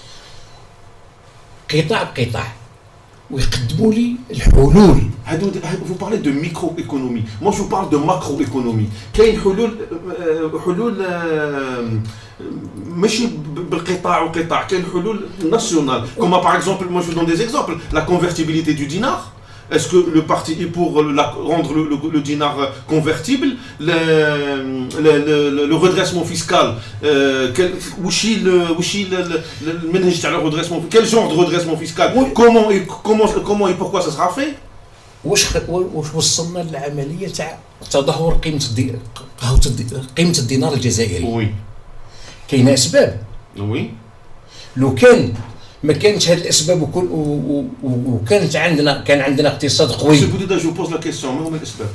قطاع بقطاع ويقدموا لي الحلول. Vous parlez de microéconomie. Moi, je vous parle de macroéconomie. كاين حلول ماشي بالقطاع وقطاع. كاين حلول nationales. Comme par exemple, moi je vous donne des exemples. La convertibilité du dinar. Est-ce que le parti est pour rendre le dinar convertible, le redressement fiscal, le redressement, quel genre de redressement fiscal, comment et pourquoi ça sera fait? واش وصلنا للعمليه تاع تدهور قيمه الدينار الجزائري؟ وي كاينه اسباب. وي لو كان ما كانتش هذه الاسباب وكانت كان عندنا اقتصاد قوي. جو بوز لا كيسيون ما هما الاسباب؟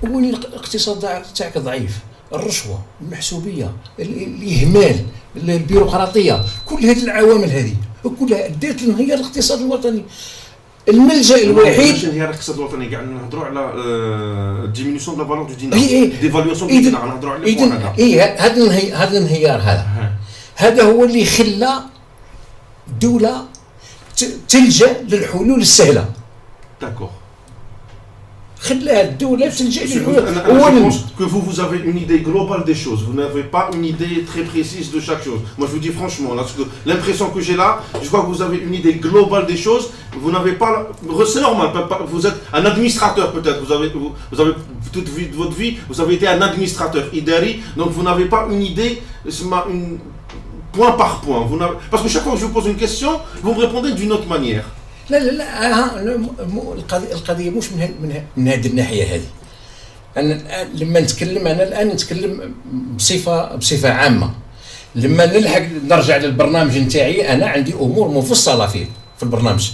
وين الاقتصاد تاعك ضعيف، الرشوه، المحسوبيه، الاهمال، البيروقراطيه، كل هذه العوامل هذه كلها ادت لانهيار الاقتصاد الوطني. الملجا الوحيد باش انهيار الاقتصاد الوطني كاع نهضروا على ديمينيسيون دو لا فالور دو دينار، ديفالواسيون دو دينار، نهضروا على هذا الانهيار هذا هو اللي خلى الدوله تلجا للحلول السهله. داكور خلى الدوله تلجا للحلول. Je pense que vous avez une idée globale des choses. Vous n'avez pas une idée très précise de chaque chose. Moi, je vous dis franchement, là, l'impression que j'ai là, je crois que vous avez une idée globale des choses. Vous n'avez pas, c'est normal. Vous êtes un administrateur peut-être. Vous avez toute votre vie, vous avez été un administrateur idari, donc vous n'avez pas une idée, point par point. Parce que chaque fois que je vous pose une question, vous me répondez d'une autre manière. لا القضيه مش من هذه الناحيه هذه. انا الان لما نتكلم نتكلم بصفه عامه. لما نرجع للبرنامج نتاعي انا عندي امور مفصله فيه في البرنامج.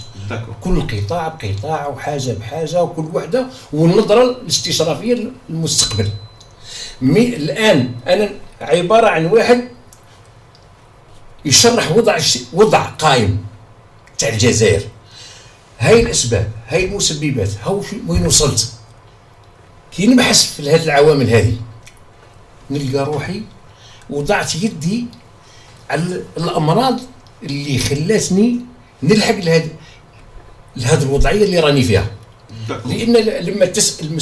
كل قطاع بقطاع وحاجه بحاجه وكل وحده والنظره الاستشرافيه للمستقبل. الان انا عباره عن واحد يشرح وضع قائم تاع الجزائر. هاي الاسباب، هاي المسببات، وين وصلت. كي نبحث في هذه العوامل هذه نلقى روحي وضعت يدي على الامراض اللي خلاتني نلحق لهذه الوضعيه اللي راني فيها. لان لما تسال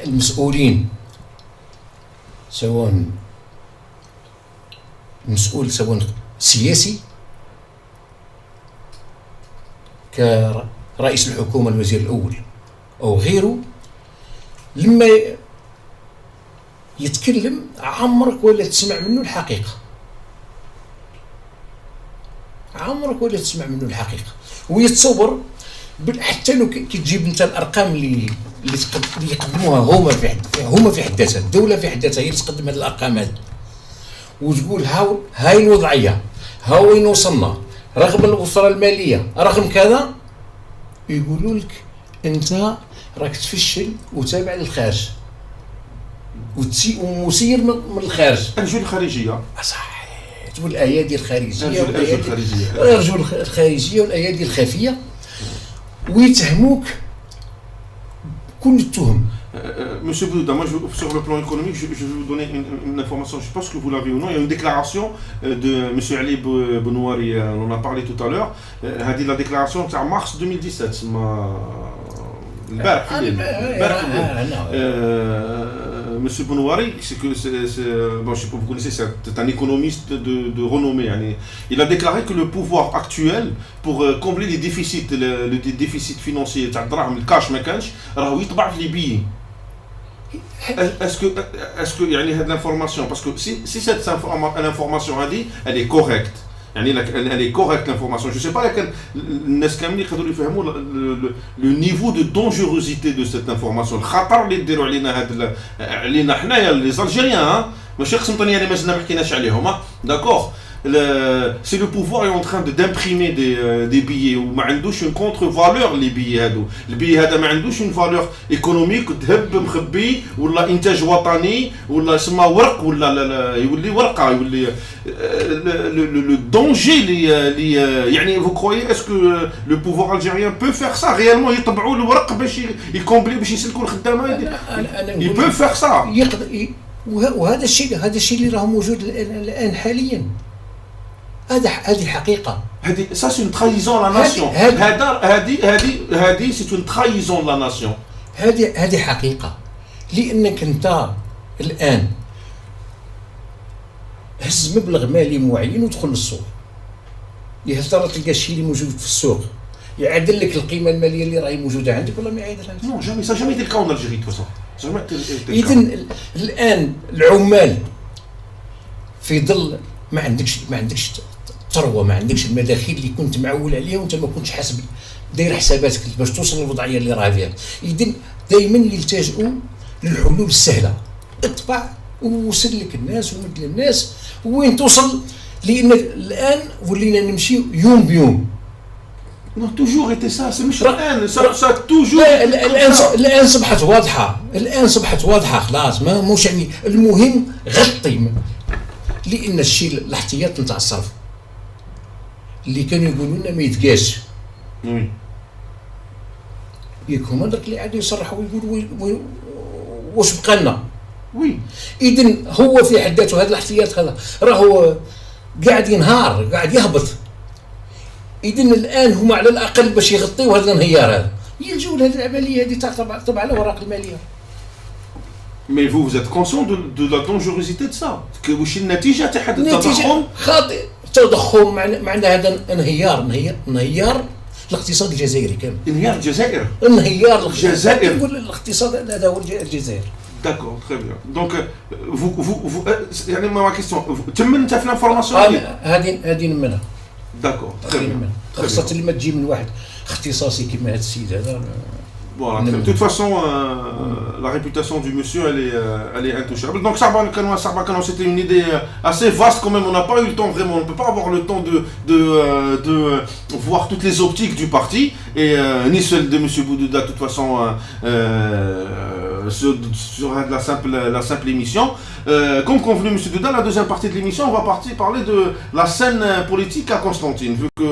المسؤولين سواء سياسي كرئيس الحكومة الوزير الأول أو غيره، لما يتكلم عمرك ولا تسمع منه الحقيقة. ويتصور حتى لو كي تجيب انت الارقام اللي يقدموها هما في حد ذاتها، الدولة في حد ذاتها هي اللي تقدم هذه الارقام هذه وتقول هاي الوضعية، ها وين وصلنا رغم الوفرة المالية رغم كذا، يقولوا لك انت راك تفشل وتابع للخارج ومسير من الخارج. الرجول الخارجية صح، تقول الايادي الخارجية الرجول الخارجية والايادي الخفية ويتهموك كل التهم. Monsieur Bouddha, moi sur le plan économique, je vais vous donner une information, je ne sais pas ce que vous l'avez ou non. Il y a une déclaration de Monsieur Ali Benouari, on en a parlé tout à l'heure. Elle a dit la déclaration c'est en mars 2017. Monsieur Benouari, bon, je sais pas, vous connaissez, c'est un économiste de renommée. Il a déclaré que le pouvoir actuel, pour combler les déficits, le déficit financier, le cash ما كانش راهو يطبع في les billets. Est-ce que يعني هذه l'information, parce que si cette information elle est correcte, يعني elle est correcte l'information, je sais pas laquelle الناس كاملين يقدروا يفهموا le niveau de dangerosité de cette information. الخطر اللي يديروا علينا علينا حنايا les Algériens ماشي قسمطينيه اللي مازلنا ما حكيناش عليهم داكور. C'est le pouvoir est en train d'imprimer des billets وما عندوش une contre-valeur les billets هادو. البي هذا ما عندوش une valeur économique ذهب مخبي ولا انتاج وطني ولا يسمى ورق ولا يولي ورقه يولي le danger اللي يعني vous croyez est-ce que le pouvoir algérien peut faire ça réellement يطبعوا الورق باش يكومبلي باش يسلكوا الخدامه il peut faire ça يقدر وهذا الشيء اللي راه موجود الان حاليا. هذه حقيقة. هذه ça c'est une trahison à la nation. هذه c'est une trahison de la nation. هذه حقيقة. لأنك أنت الآن هز مبلغ مالي معين وتدخل للسوق. يهتر تلقى الشيء اللي موجود في السوق يعدل لك القيمة المالية اللي راهي موجودة عندك ولا ما يعدلهاش. Non jamais ça jamais été le cas en Algérie de toute façon. إذن الآن العمال في ظل ما عندكش ثروه، ما عندكش المداخيل اللي كنت معول عليها وانت ما كنتش حاسب داير حساباتك باش توصل للوضعيه اللي راه فيها. اذن دائما يلتجئوا للحلول السهله، اطبع ووصل لك الناس ومد للناس وين توصل. لان الان ولينا نمشي يوم بيوم. Non toujours été ça c'est مش الان ça toujours. الان صبحت واضحه خلاص ما موش يعني المهم غطي. لان الشيء الاحتياط نتاع الصرف اللي كانوا يقولوا لنا ما يتقاش. ياك هما درك اللي عادوا يصرحوا ويقولوا واش بقى لنا. وي اذن هو في حد ذاته هذا الاحتياط هذا راهو قاعد ينهار قاعد يهبط. اذن الان هما على الاقل باش يغطيو هذا الانهيار هذا يلجوا لهذه العمليه هذه تاع طبع الاوراق الماليه. Mais vous êtes conscient de la dangerosité de ça. Que وش النتيجة تاع هذا التضخم؟ خاطئ. التضخم معنى هذا انهيار الاقتصاد الجزائري كامل. انهيار الجزائر. انهيار الجزائر. نقول الاقتصاد هذا هو الجزائر. D'accord, très bien. Donc vous يعني ما question. تم انت في الانفورماسيون؟ هذه نمنها. D'accord, très bien. خاصة اللي ما تجي من واحد اختصاصي كيما هذا السيد هذا. Voilà, de toute façon, la réputation du monsieur, elle est intouchable. Donc, Sarban Kano, c'était une idée assez vaste quand même. On n'a pas eu le temps vraiment, on ne peut pas avoir le temps de voir toutes les optiques du parti, et ni celle de monsieur Boudouda, de toute façon, sur la simple émission. Comme convenu, monsieur Douda, la deuxième partie de l'émission, on va parler de la scène politique à Constantine. Vu que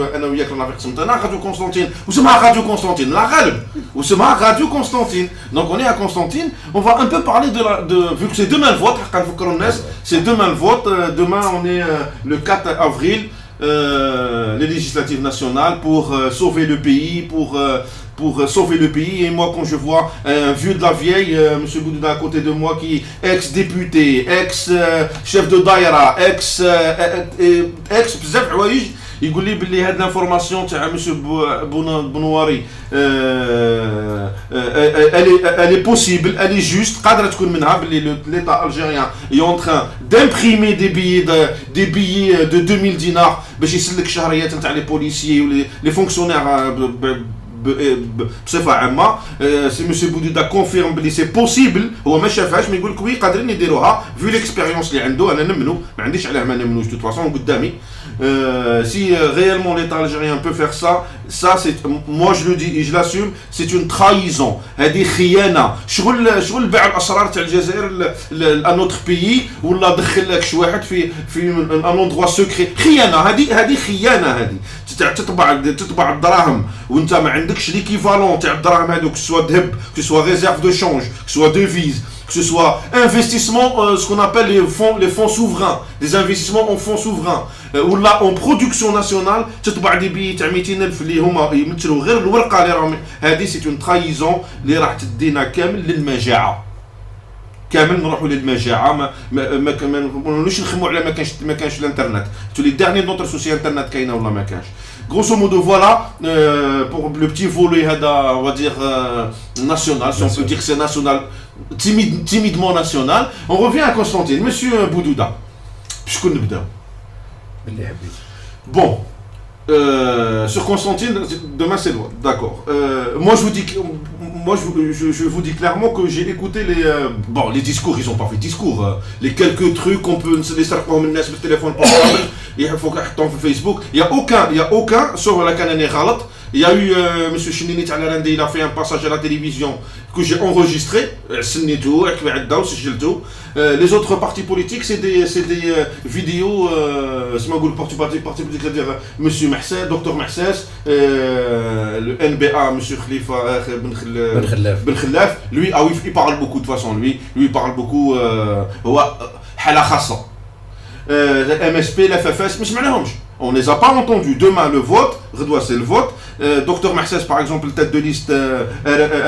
on a fait Radio Constantine, ou c'est ma Radio Constantine, la Ghalb, ou c'est ma Radio Constantine. Donc on est à Constantine, on va un peu parler vu que c'est demain le vote, c'est demain le vote, demain on est le 4 avril, les législatives nationales pour sauver le pays, pour sauver le pays. Et moi, quand je vois un vieux de la vieille, M. Boudouda à côté de moi, qui est ex-député, ex-chef de daïra, ex-bzaf عوايج يقول لي باللي هاد الانفورماسيون تاع M. بنواري elle est possible, elle est juste. قادره تكون منها باللي l'État algérien est en train d'imprimer des billets de 2000 dinars باش يسلك شهريات نتاع les policiers ou les fonctionnaires بصفه عامه. سي مسيو بودودا كونفيرم بلي سي بوسيبل. هو ما شافهاش ما يقول لك وي قادرين يديروها فيو ليكسبيريونس اللي عنده. انا نمنو ما عنديش علاه ما نمنوش دو فاصون قدامي. Si réellement l'État algérien peut faire ça c'est, moi je le dis et je l'assume, c'est une trahison. هذه خيانه. شغل بيع الاسرار تاع الجزائر à notre pays ولا دخل لك شي واحد في un endroit secret. خيانه. هذه خيانه. هذه تطبع الدراهم وانت ما عندكش ليكيفالون تاع الدراهم هذوك سوا ذهب que ce soit réserve de change, que ce soit devise, que ce soit investissement, ce qu'on appelle les fonds souverains, des investissements en fonds souverains ou là en production nationale. تطبع دي بي تاع 200,000 اللي هما يمثلوا غير الورقه اللي راهم. هذه سي اون ترايزون اللي راح تدينا كامل للمجاعه. كامل نروحوا للمجاعه. ما نولوش نخموا على ما كانش الانترنت. تولي ديرني نوتر سوسي انترنت كاينه ولا ما كانش. Grosso modo, voilà, pour le petit volet, on va dire national, si on peut dire que c'est national, timidement national. On revient à Constantine. Monsieur Boudouda, puisqu'on nous dit. Bon, sur Constantine, demain c'est loin, d'accord. Moi je vous dis que moi je vous dis clairement que j'ai écouté les discours, ils ont pas fait de discours. Les quelques trucs qu'on peut les sortir من الناس بالتليفون portable, il faut يحطهم في Facebook. Il y a aucun sur la canne غلط. Il y a eu monsieur Chenini Talarandi, il a fait un passage à la télévision que j'ai enregistré, les autres partis politiques c'est des vidéos parti politique, c'est-à-dire monsieur Mahsès, docteur Mahsès, le NBA monsieur Khalifa Ben Khellaf, lui ah oui, il parle beaucoup de toute façon, lui il parle beaucoup هو حالة خاصة. MSP, l'FFS, mais on ne les a pas entendus. Demain, le vote, c'est le vote. Docteur Mahsès, par exemple, tête de liste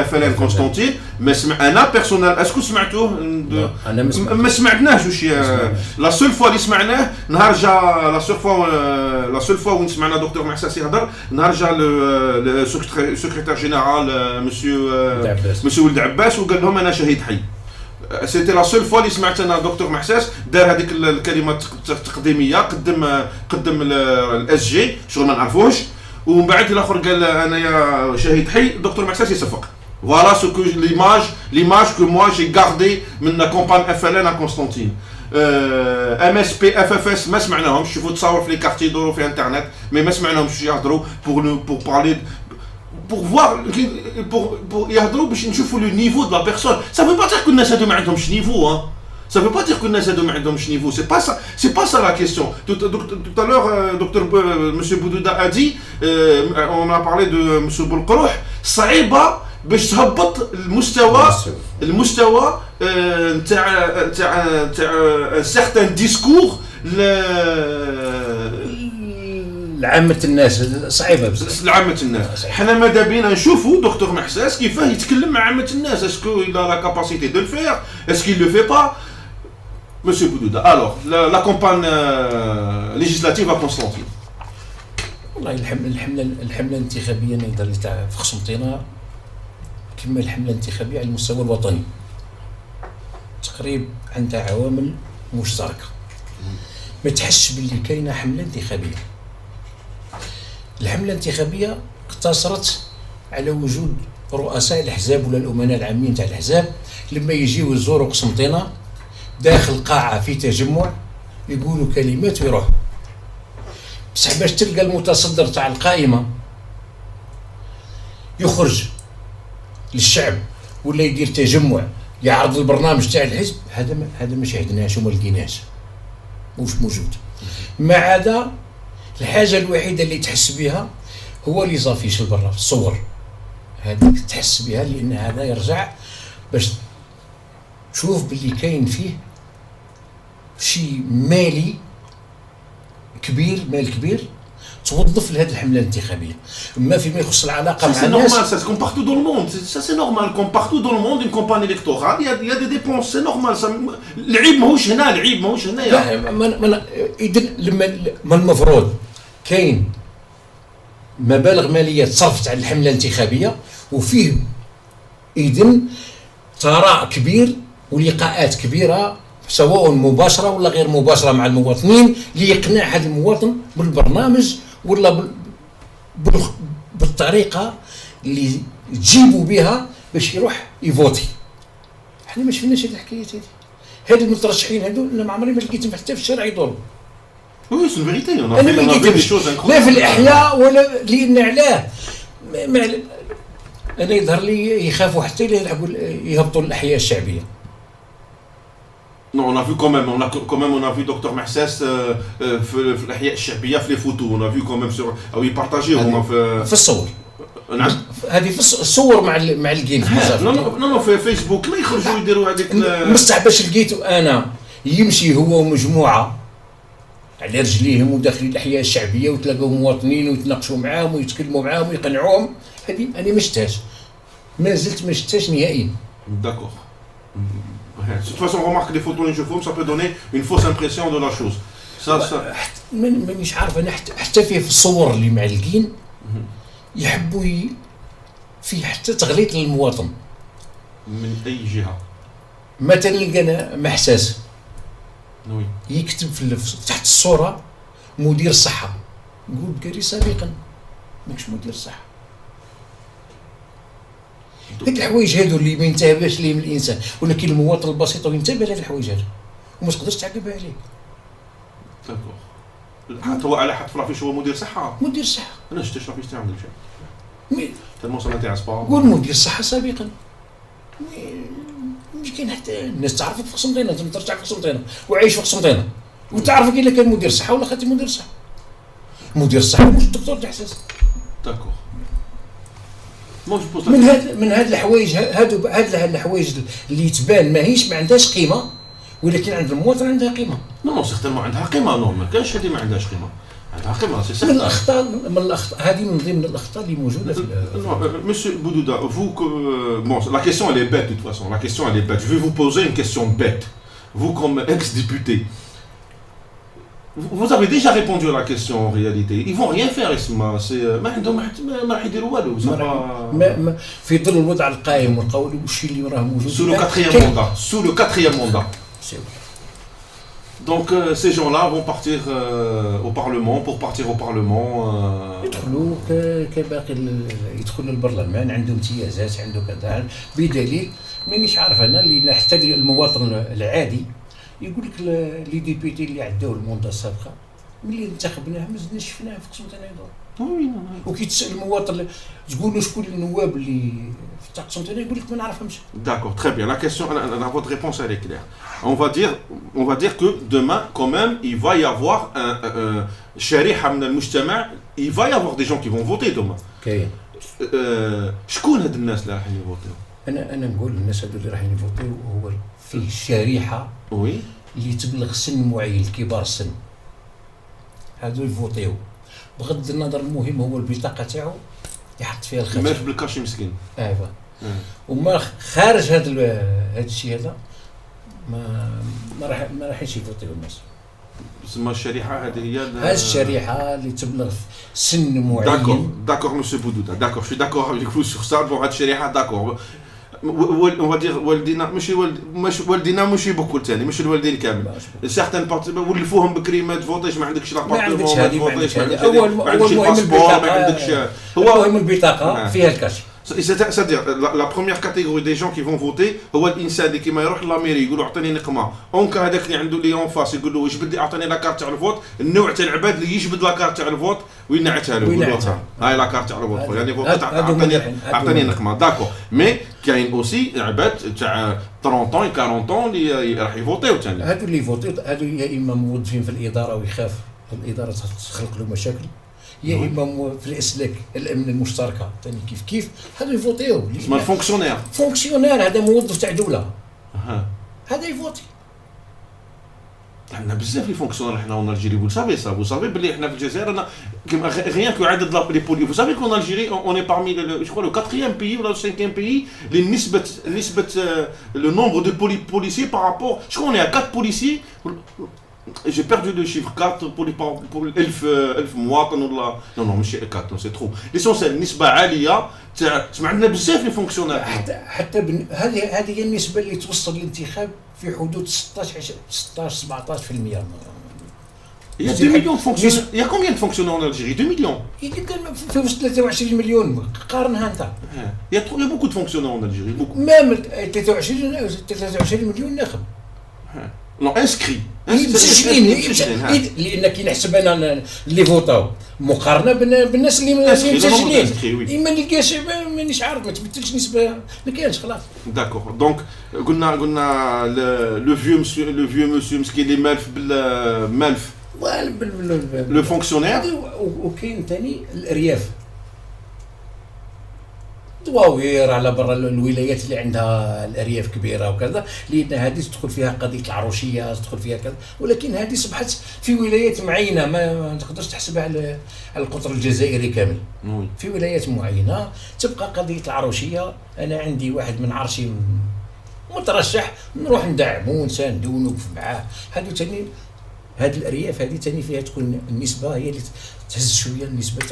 FLN Constantine, mais un personnel. Est-ce que vous avez la seule fois où on a Docteur Mahsès, le secrétaire général, monsieur Ould Abbas, ou Galhom, Shahid Hay. C'était la seule fois اللي سمعت انا دكتور محساس دار هذيك الكلمه التقديميه قدم الاس جي شغل ما نعرفوش ومن بعد الاخر قال انا يا شهيد حي دكتور محساس يصفق. Voilà ce que l'image que moi j'ai gardée من la campagne FLN à Constantine. MSP FFS ما سمعناهمش شوفوا تصاور في لي كارتي يدوروا في انترنت مي ما سمعناهمش يهضروا pour parler pour voir يهضروا باش نشوفوا le niveau de la personne. Ça veut pas dire que الناس هادو ما عندهمش niveau hein. Ça veut pas dire que الناس هادو ما عندهمش niveau, c'est pas ça la question. Tout à l'heure docteur monsieur Boudouda a dit on a parlé de monsieur Boulqrouh صعيبة باش تهبط المستوى نتاع un certain discours لعامة الناس صعيبة بزاف. لعامة الناس حنا ماذا بينا نشوفوا دكتور محساس كيفاه يتكلم مع عامة الناس. اسكو il a la capacité de le faire, est-ce qu'il le fait pas monsieur Boudouda. Alors la campagne législative à Constantine. والله الحملة الانتخابية اللي تاع في قسنطينة كما الحملة الانتخابية على المستوى الوطني تقريبا عندها عوامل مشتركة. ما تحسش باللي كاينة حملة انتخابية. الحملة الانتخابية اقتصرت على وجود رؤساء الأحزاب ولا الأمناء العامين تاع الأحزاب لما يجيو يزوروا قسنطينة داخل قاعة في تجمع يقولوا كلمات ويروحوا. بصح باش تلقى المتصدر تاع القائمة يخرج للشعب ولا يدير تجمع يعرض البرنامج تاع الحزب، هذا ما شاهدناش وما لقيناش، مش موجود. ما عدا الحاجة الوحيدة اللي تحس بها هو لي زافيش البرا في الصور، هذيك تحس بها لأن هذا يرجع باش تشوف باللي كاين فيه شيء مالي كبير، مال كبير توظف لهذه الحملة الانتخابية. أما فيما يخص العلاقة مع الناس c'est normal, ça c'est comme partout dans le monde, ça c'est normal, comme partout dans le monde une campagne électorale, il y a des dépenses, c'est normal. ça العيب ماهوش هنا، العيب ماهوش هنا. لا إذن لما المفروض كاين مبالغ مالية تصرفت على الحملة الانتخابية وفيه إذن ثراء كبير ولقاءات كبيرة سواء مباشرة ولا غير مباشرة مع المواطنين لإقناع هذا المواطن بالبرنامج ولا بالطريقة اللي تجيبوا بها باش يروح يفوتي. احنا ما شفناش هذه الحكايات هذه المترشحين هذو انا ما عمري ما لقيتهم حتى في الشارع يدوروا. وي سي فيريتي انا في دي شوز لا في الاحياء ولا لان علاه انا يظهر لي يخافوا حتى يلعبوا يهبطوا الاحياء الشعبيه. Non, on a vu quand même, on a vu Dr Mahsès في الأحياء الشعبية في les photos, on a vu quand même sur oui partagé في الصور. نعم هذه في الصور مع الجيم في بزاف. نو في فيسبوك لا يخرجوا يديروا هذيك مستح باش لقيتو انا يمشي هو ومجموعة على رجليهم وداخلين الأحياء الشعبية وتلاقوا مواطنين ويتناقشوا معاهم ويتكلموا معاهم ويقنعوهم. هذه أنا ما شفتهاش، ما زلت ما شفتهاش نهائيا. D'accord. De toute façon, on remarque que les photos et ça peut donner une fausse impression de la chose. Ça. مانيش عارف أنا حتى فيه في الصور اللي معلقين يحبوا فيه حتى تغليط للمواطن. من أي جهة؟ مثلا لقينا محساس وي يكتب تحت الصورة مدير الصحة، نقول بكري سابقا ماكش مدير الصحة. هاد الحوايج هادو اللي ما ينتبهش ليهم الانسان، ولكن المواطن البسيط ينتبه لهاد الحوايج هادو وما تقدرش تعقبها عليه. داكور. حتى هو على حد في لافيش هو مدير صحه. مدير الصحه انا شفتش لافيش تاعو ديجا تالمون سا نتاع سبور. قول مدير الصحه سابقا مش كاين حتى الناس تعرفك في قسنطينه، انت ترجع في قسنطينه وعايش في قسنطينه وتعرفك الا كان مدير صحه ولا خدتي مدير صحه. مدير الصحه مش الدكتور تاع حساس. داكور. مو جو من هاد الحوايج هاد الحوايج اللي تبان ماهيش ما عندهاش قيمه، ولكن عند المواطن عندها قيمه. نو سيغتينمون عندها قيمه. نو ما كانش هذه ما عندهاش قيمه، عندها قيمه سي من سيغتان. الاخطاء هذه من ضمن الاخطاء اللي موجوده في Monsieur Boudouda, vous, bon, la question elle est bête de toute façon. La question elle est bête. Je vais vous poser une question bête. Vous comme ex-député, vous avez déjà répondu à la question en réalité. Ils vont rien faire اسمها. C'est ما راح يديروا والو. ما في ظل الوضع القائم والقول والشيء اللي راه موجود. Sous le quatrième mandat. Sous le quatrième mandat. Donc ces gens-là vont partir au Parlement pour partir au Parlement. يدخلوا كباقي يدخلوا البرلمان، عندهم امتيازات، عنده كذا، بدليل مانيش عارف انا اللي حتى المواطن العادي يقول لك لي ديبيتي اللي عداو الموندا السابقه ملي انتخبناه ما زدناش شفناه في قسنطينه يدور. وكيتسال المواطن تقول له شكون النواب اللي في تاع قسنطينه يقول لك ما نعرفهمش. D'accord, très bien. La question, votre réponse elle est claire. On va dire que demain, quand même, il va y avoir شريحة من المجتمع, il va y avoir des gens qui vont voter demain. كاين. شكون هاد الناس اللي راح يفوتيو؟ انا نقول الناس هادو اللي راح يفوتيو هو فيه شريحة وي اللي تبلغ سن معين، كبار السن. هادو يفوتيو. بغض النظر المهم هو البطاقة تاعو يحط فيها الختم. ماشي بالكاشي مسكين. ايوا. وما خارج هذا الشيء هذا ما راحش يفوتيو الناس. تسمى الشريحة هذه هي هذه الشريحة اللي تبلغ سن معين. D'accord, monsieur Boudouda. D'accord, je suis d'accord avec vous sur ça. Bon, هذه الشريحة d'accord. On va dire والدينا ماشي والدينا ماشي بكل ثاني، ماشي الوالدين كامل. certaines parties ولفوهم بكري ما تفوتيش، ما عندكش لابارتمون، ما تفوتيش، ما عندكش الباسبور، ما عندكش. هو المهم البطاقة فيها الكاش. C'est-à-dire la première catégorie des gens qui vont voter هو الانسان اللي كيما يروح لاميري يقولوا اعطيني نقمه، اونكا هذاك اللي عنده لي اون فاس يقول له واش بدي اعطيني لاكارت تاع الفوت، النوع تاع العباد اللي يجبد لاكارت تاع الفوت وينعتها له يقول له هاي لاكارت تاع الفوت يعني فوت اعطيني نقمه. داكور مي كاين اوسي عباد تاع 30 طون 40 طون اللي راح يفوتيو ثاني. هادو اللي يفوتيو هادو يا اما موظفين في الاداره ويخاف الاداره تخلق له مشاكل، يا اما في الاسلاك الامن المشتركه ثاني كيف هذا يفوتيو. اسمه فونكسيونير هذا موظف تاع دوله هذا يفوتي. عندنا بزاف لي فونكسيونير حنا اون الجيري. vous savez بلي حنا في الجزائر انا rien que عدد لي بولي. vous savez qu'en Algérie on est parmi je crois le 4e pays ou le 5e pays les نسبة le nombre de policiers par rapport. Je crois on est à 4 policiers. J'ai perdu le chiffre 4 pour 1000 مواطن ولا non ماشي 4 c'est trop. l'essentiel نسبة عالية تاع سمع عندنا بزاف لي فونكسيونير. حتى هذه هي النسبة اللي توصل للانتخاب في حدود 16 17%. Il y a 2 millions de fonctionnaires. Il y a combien de fonctionnaires en Algérie? 2 millions. في وسط 23 مليون قارنها انت. Il y a beaucoup de fonctionnaires en Algérie. Beaucoup. Même 23 مليون ناخب. Non, inscrits. لان كي نحسب انا اللي فوتاو مقارنه بالناس اللي مسجلين اما نلقاش مانيش عارف ما تبدلش نسبه ما كاينش خلاص. داكور دونك قلنا لو فيو مسيو مسكين اللي مالف بالمالف لو فونكسيونير. وكاين ثاني الارياف دواوير على برا الولايات اللي عندها الارياف كبيره وكذا، لان هذه تدخل فيها قضيه العروشيه تدخل فيها كذا، ولكن هذه صبحت في ولايات معينه ما تقدرش تحسبها على القطر الجزائري كامل. في ولايات معينه تبقى قضيه العروشيه. انا عندي واحد من عرشي مترشح نروح ندعمه ونساندو ونوقف معاه. هذو ثاني هذه الارياف هذه ثاني فيها تكون النسبه هي اللي تهز شويه النسبه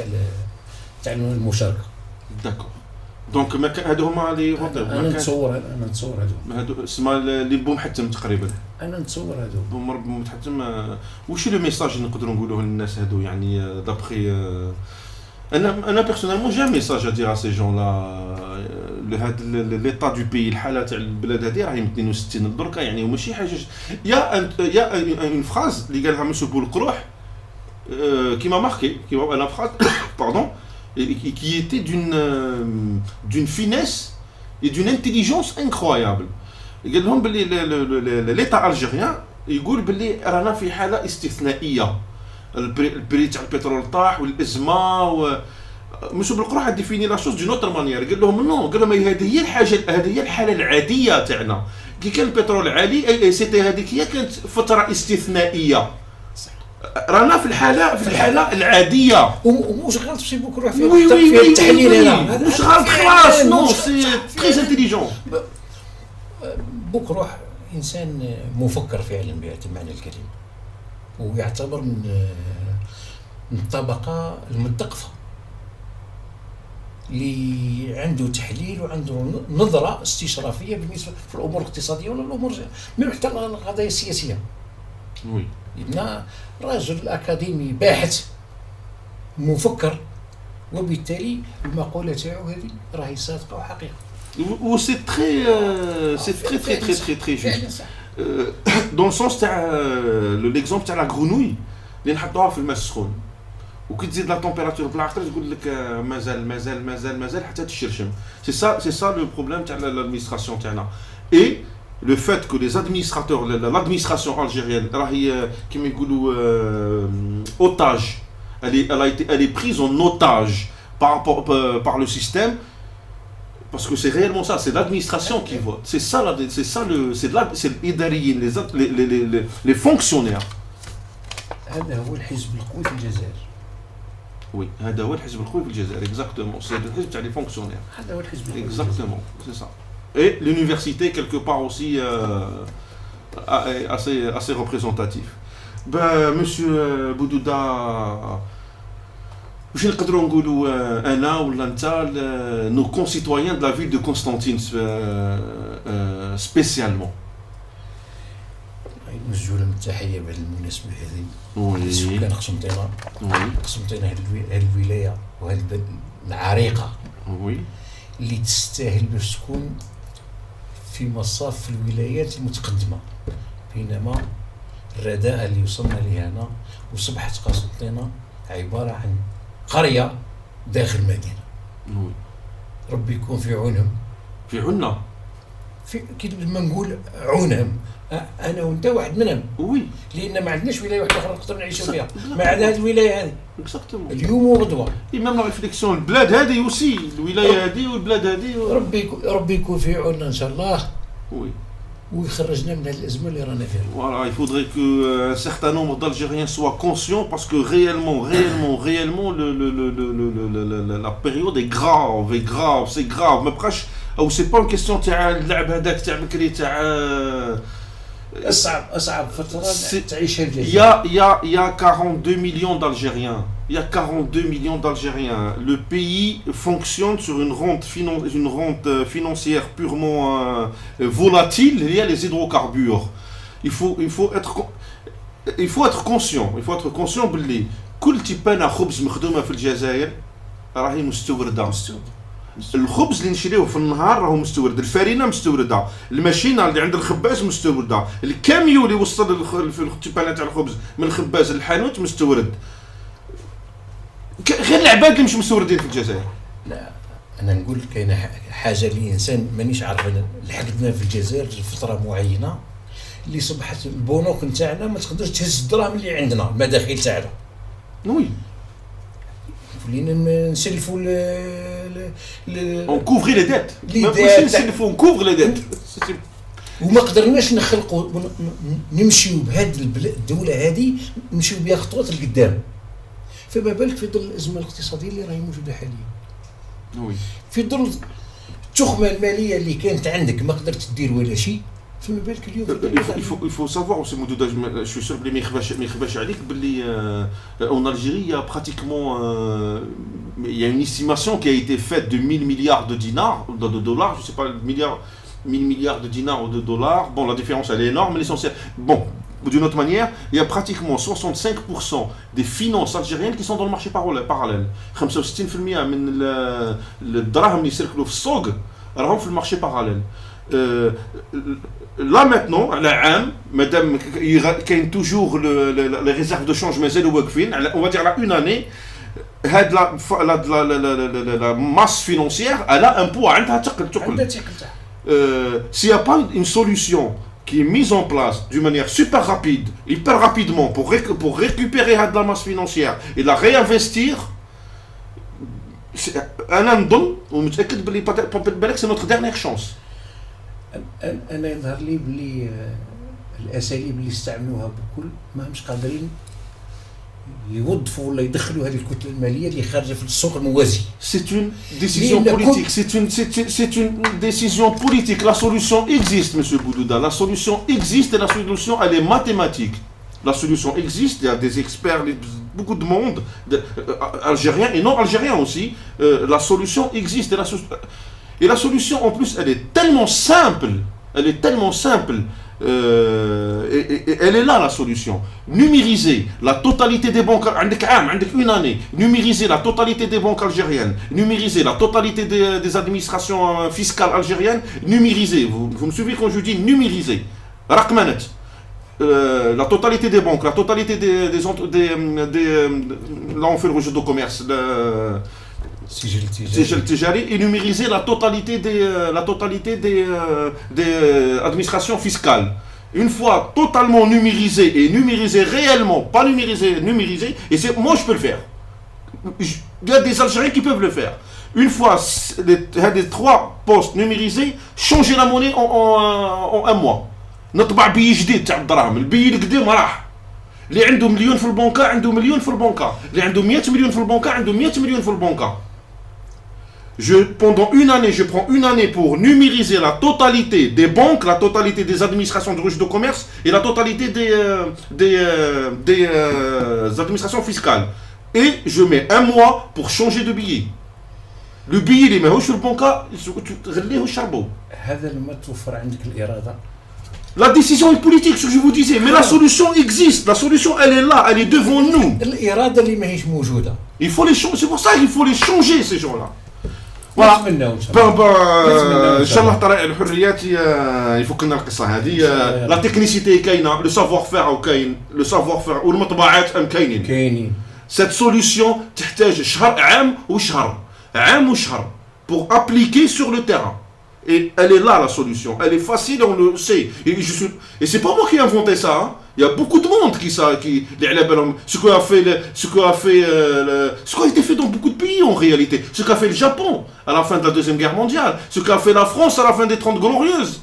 تاع المشاركه. داكور دونك ما كان هادو هما اللي فوتيو. انا نتصور هادو اسمها اللي بومحتم تقريبا. انا نتصور هادو بومحتم. واش لو ميساج نقدروا نقولوه للناس هادو يعني دابخي انا personnellement j'ai un message à dire à ces gens-là. l'état du pays الحاله تاع البلاد هذه راهي 62 دركا يعني وماشي حاجه يا une phrase اللي قالها مسيو بولقروح qui m'a marqué la phrase pardon qui était d'une finesse et d'une intelligence incroyable. قال لهم باللي l'état algérien يقول باللي رانا في حاله استثنائيه. البري تاع البترول طاح والازمه مسيو بالقروح ديفيني لا شوز دون اوتر مانيير. قال لهم نو، قال لهم هذه هي الحاله العاديه تاعنا. كي كان البترول عالي سيتي هذيك هي كانت فتره استثنائيه. رانا في الحاله العاديه. ومش غلط سي بوكروح في التحليل هذا، مش غلط خلاص. نو سي تري انتيليجون. بوكروح انسان مفكر فعلا بهذا المعنى الكريم، ويعتبر من الطبقه المثقفه اللي عنده تحليل وعنده نظره استشرافيه بالنسبه في الامور الاقتصاديه ولا الامور من حتى القضايا السياسيه. وي لأن رجل أكاديمي باحث مفكر، وبالتالي المقولة تاعو هذه راهي صادقة وحقيقة. وسي تري جوست. دون سونس تاع ليكزومبل تاع لا غرونوي اللي نحطوها في الماء السخون، وكي تزيد لا تمبيراتور بالعقل تقول لك مازال حتى تشرشم. سي سا لو بروبليم تاع لادمينستراسيون تاعنا. اي le fait que les administrateurs, l'administration algérienne, comme ils disent, otage, elle est prise en otage par le système, parce que c'est réellement ça, c'est l'administration qui vote, c'est l'idariyin, les fonctionnaires. هذا هو الحزب القوي في الجزائر. Oui, هذا هو الحزب القوي في الجزائر, exactement, c'est le حزب تاع les fonctionnaires. هذا هو الحزب القوي. Exactement, c'est ça. Et l'université quelque part aussi assez représentatif. Monsieur Boudouda, je نقدروا نقولوا انا ولا انت nos concitoyens de la ville de Constantine spécialement. نوجه لهم التحيه بهذه المناسبه هذه. وي. السكان قسنطينه. وي. قسنطينه هذه الولايه وهذه العريقه. وي. اللي تستاهل باش تكون في مصاف الولايات المتقدمة، بينما الرداء اللي وصلنا لها هنا وصبحت قسنطينة عبارة عن قرية داخل مدينة. ربي يكون في عونهم. في عوننا. كي لما نقول عونهم انا وانت واحد منهم. وي. لان ما عندناش ولايه واحده اخرى نقدر نعيشوا فيها ما عدا هذه الولايه هذه. اكزاكتومون. اليوم وغدوه. ميم لا ريفليكسيون البلاد هذه اوسي الولايه هذه والبلاد هذه. ربي يكون في عوننا ان شاء الله. وي. ويخرجنا من هذه الازمه اللي رانا فيها. Voilà, il faudrait que un certain nombre d'Algériens soient conscients parce que réellement la période est grave, c'est grave. ما بقاش او سي با كيستيون تاع اللعب هذاك تاع بكري تاع اصعب فتره تعيشها الجزائر. Il y a 42 millions d'Algériens. Il y a 42 millions d'Algériens. Le pays fonctionne sur une rente financière purement volatile. Il y a les hydrocarbures. Il faut être conscient. Il faut être conscient باللي كل تيبانا خبز مخدومه في الجزائر راهي مستورده. الخبز اللي نشريوه في النهار راهو مستورد، الفرينه مستورده، الماشينه اللي عند الخباز مستورده، الكاميو اللي وصل في التيبانه تاع الخبز من الخباز للحانوت مستورد. غير العباد اللي مش مستوردين في الجزائر. لا انا نقول كاينه حاجه اللي انسان مانيش عارف انا لحقتنا في الجزائر لفتره معينه اللي صبحت البنوك نتاعنا ما تقدرش تهز الدراهم اللي عندنا المداخيل تاعنا. وي. ولينا نسلفوا on couvre les dettes. ماشي نسلفوا on couvre les dettes. وما قدرناش نخلقوا نمشيو بهذه الدوله هذه نمشيو بها خطوات لقدام، فما بالك في ظل الازمه الاقتصاديه اللي راهي موجوده حاليا. وي. في ظل التخمه الماليه اللي كانت عندك ما قدرت دير ولا شيء، فما بالك اليوم. il faut savoir aussi Moudouda, je suis sûr que ما يخباش عليك باللي en Algérie il y a pratiquement il y a une estimation qui a été faite de 1000 milliards de dinars de dollars, je sais pas 1000 milliards de dinars ou de dollars. Bon, la différence elle est énorme, mais l'essentiel bon d'une autre manière, il y a pratiquement 65% des finances algériennes qui sont dans le marché parallèle. 65% من الدراهم اللي يسركلوا في السوق راهم في المارشي parallèle. Là maintenant, على عام, madame, il y a toujours les réserves de change مازالوا واقفين, on va dire là une année. La masse financière, elle a un poids. S'il n'y a pas une solution qui est mise en place d'une manière super rapide, hyper rapidement, pour récupérer de la masse financière et la réinvestir, c'est notre dernière chance. أنا يظهر لي بلي الأساليب اللي استعملوها بكل ما همش قادرين يوظفوا ولا يدخلوا هذه الكتله الماليه اللي خارجه في السوق الموازي. C'est une décision politique. C'est une décision politique. La solution existe, Monsieur Boudouda. La solution existe et la solution, elle est mathématique. La solution existe. Il y a des experts, beaucoup de monde, algériens et non algériens aussi. La solution existe et la solution en plus, elle est tellement simple. Elle est tellement simple. Et elle est là la solution. Numériser la totalité des banques, une année, numériser la totalité des banques algériennes, numériser la totalité des administrations fiscales algériennes, numériser, vous me suivez quand je dis numériser, Rakmanet, la totalité des banques, la totalité là on fait le registre de commerce, et numériser la totalité des administrations fiscales. Une fois totalement numérisé et numérisé réellement, pas numérisé, et moi je peux le faire. Il y a des Algériens qui peuvent le faire. Une fois les 3 postes numérisés, changer la monnaie en un mois. نطبع بي جديد تاع الدراهم، البي القديم راح. اللي عنده مليون في البنكة عنده مليون في البنكة، اللي عنده 100 مليون في البنكة عنده 100 مليون في البنكة. Pendant une année, je prends une année pour numériser la totalité des banques, la totalité des administrations de registre de commerce et la totalité des administrations fiscales. Et je mets un mois pour changer de billet. Le billet, il est ماهوش في البنكة, تغليه وتشربوه. هذا لما توفر عندك الإرادة. La décision est politique, ce que je vous disais, mais la solution existe. La solution, elle est là, elle est devant nous. الإرادة اللي ماهيش موجودة. Il faut les changer, c'est pour ça qu'il faut les changer, ces gens-là. Voilà. ان شاء الله طريق الحريات يفك لنا القصه هذه. لا تكنيسيتي كاينه، لو سافوار فير كاين، لو سافوار فير والمطبوعات كاينين. Cette solution تحتاج عام وشهر pour appliquer sur le terrain. Et elle est là la solution, elle est facile, on le sait. Et c'est pas moi qui ai inventé ça. Hein. Il y a beaucoup de monde qui ce qui a été fait dans beaucoup de pays en réalité. Ce qu'a fait le Japon à la fin de la Deuxième Guerre mondiale, ce qu'a fait la France à la fin des 30 Glorieuses.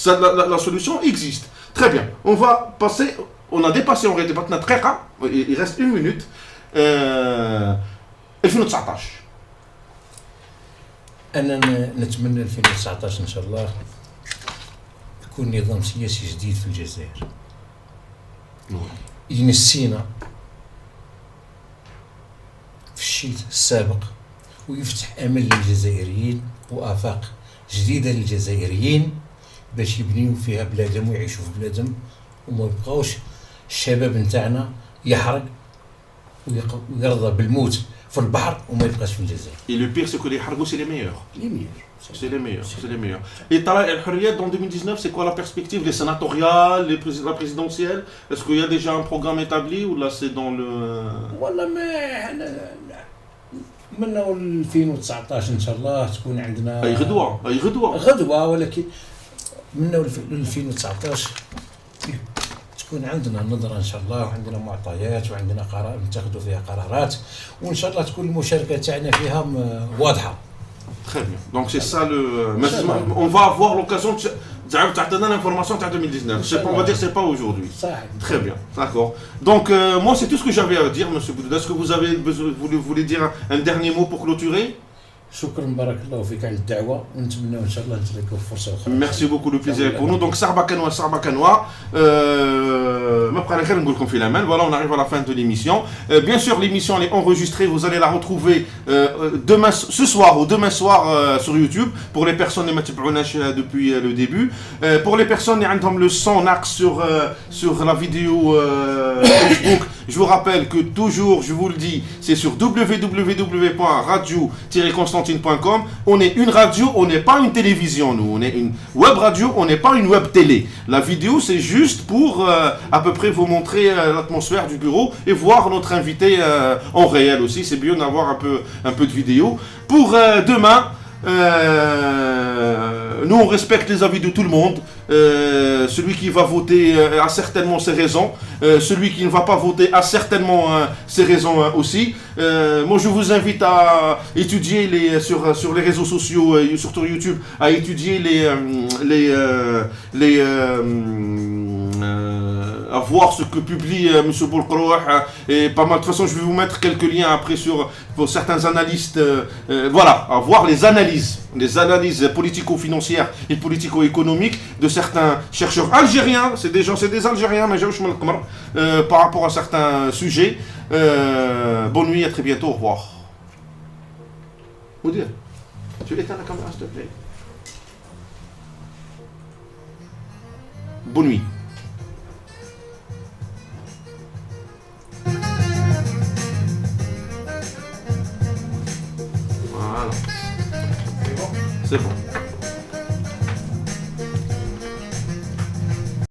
Ça, la solution existe. Très bien, on va passer, on a dépassé en réalité maintenant très rare, il reste 1 minute. 2019. أنا نتمنى 2019 إن شاء الله يكون نظام سياسي جديد في الجزائر ينسينا في الشيء السابق ويفتح أمل للجزائريين وآفاق جديدة للجزائريين باش يبنيوا فيها بلادهم ويعيشوا في بلادهم وما يبقاوش الشباب نتاعنا يحرق ويرضى بالموت في البحر وما يبقاش في الجزائر. Et le pire c'est que les hargos c'est les meilleurs. C'est les meilleurs. Et Tala El Hurriyat dans 2019, c'est quoi la perspective? Les sénatoriales, la présidentielle? Est-ce qu'il y a déjà un programme établi ou là c'est dans le... والله ما من 2019 ان شاء الله تكون عندنا اي غدوه ولكن من 2019 تكون عندنا نظرة إن شاء الله وعندنا معطيات وعندنا قرار نتخذوا فيها قرارات وإن شاء الله تكون المشاركة تاعنا فيها واضحة. Très bien. Donc c'est ça le... On va avoir l'occasion de t'attendre l'information de 2019. On va dire que c'est pas aujourd'hui. Très bien. D'accord. Donc moi c'est tout ce que j'avais à dire, Monsieur Boudouda. Est-ce que vous voulez dire un dernier mot pour clôturer? شكرا بارك الله فيك على الدعوه ونتمنى ان شاء الله نتلاقاو في فرصه اخرى. Merci beaucoup, le plaisir est pour nous. Donc, Sarba Kanoa. Voilà, on arrive à la fin de l'émission. Bien sûr, l'émission elle est enregistrée. Vous allez la retrouver ce soir ou demain soir sur YouTube. Pour les personnes qui depuis le début. Pour les personnes qui ont le son sur la vidéo Facebook, je vous rappelle que toujours, je vous le dis, c'est sur www.radio-constantine.com. On est une radio, on n'est pas une télévision, nous. On est une web radio, on n'est pas une web télé. La vidéo, c'est juste pour à peu près vous montrer l'atmosphère du bureau et voir notre invité en réel aussi. C'est bien d'avoir un peu de vidéo. Pour demain, nous on respecte les avis de tout le monde. Celui qui va voter a certainement ses raisons. Celui qui ne va pas voter a certainement ses raisons aussi. Moi je vous invite à étudier sur les réseaux sociaux, surtout YouTube, à étudier à voir ce que publie M. Boulkrouh et pas mal. De toute façon, je vais vous mettre quelques liens après pour certains analystes. Voilà, à voir les analyses politico-financières et politico-économiques de certains chercheurs algériens. C'est des Algériens, mais par rapport à certains sujets. Bonne nuit, à très bientôt, au revoir. Moudir, tu éteins la caméra, s'il te plaît. Bonne nuit. Voilà. C'est bon.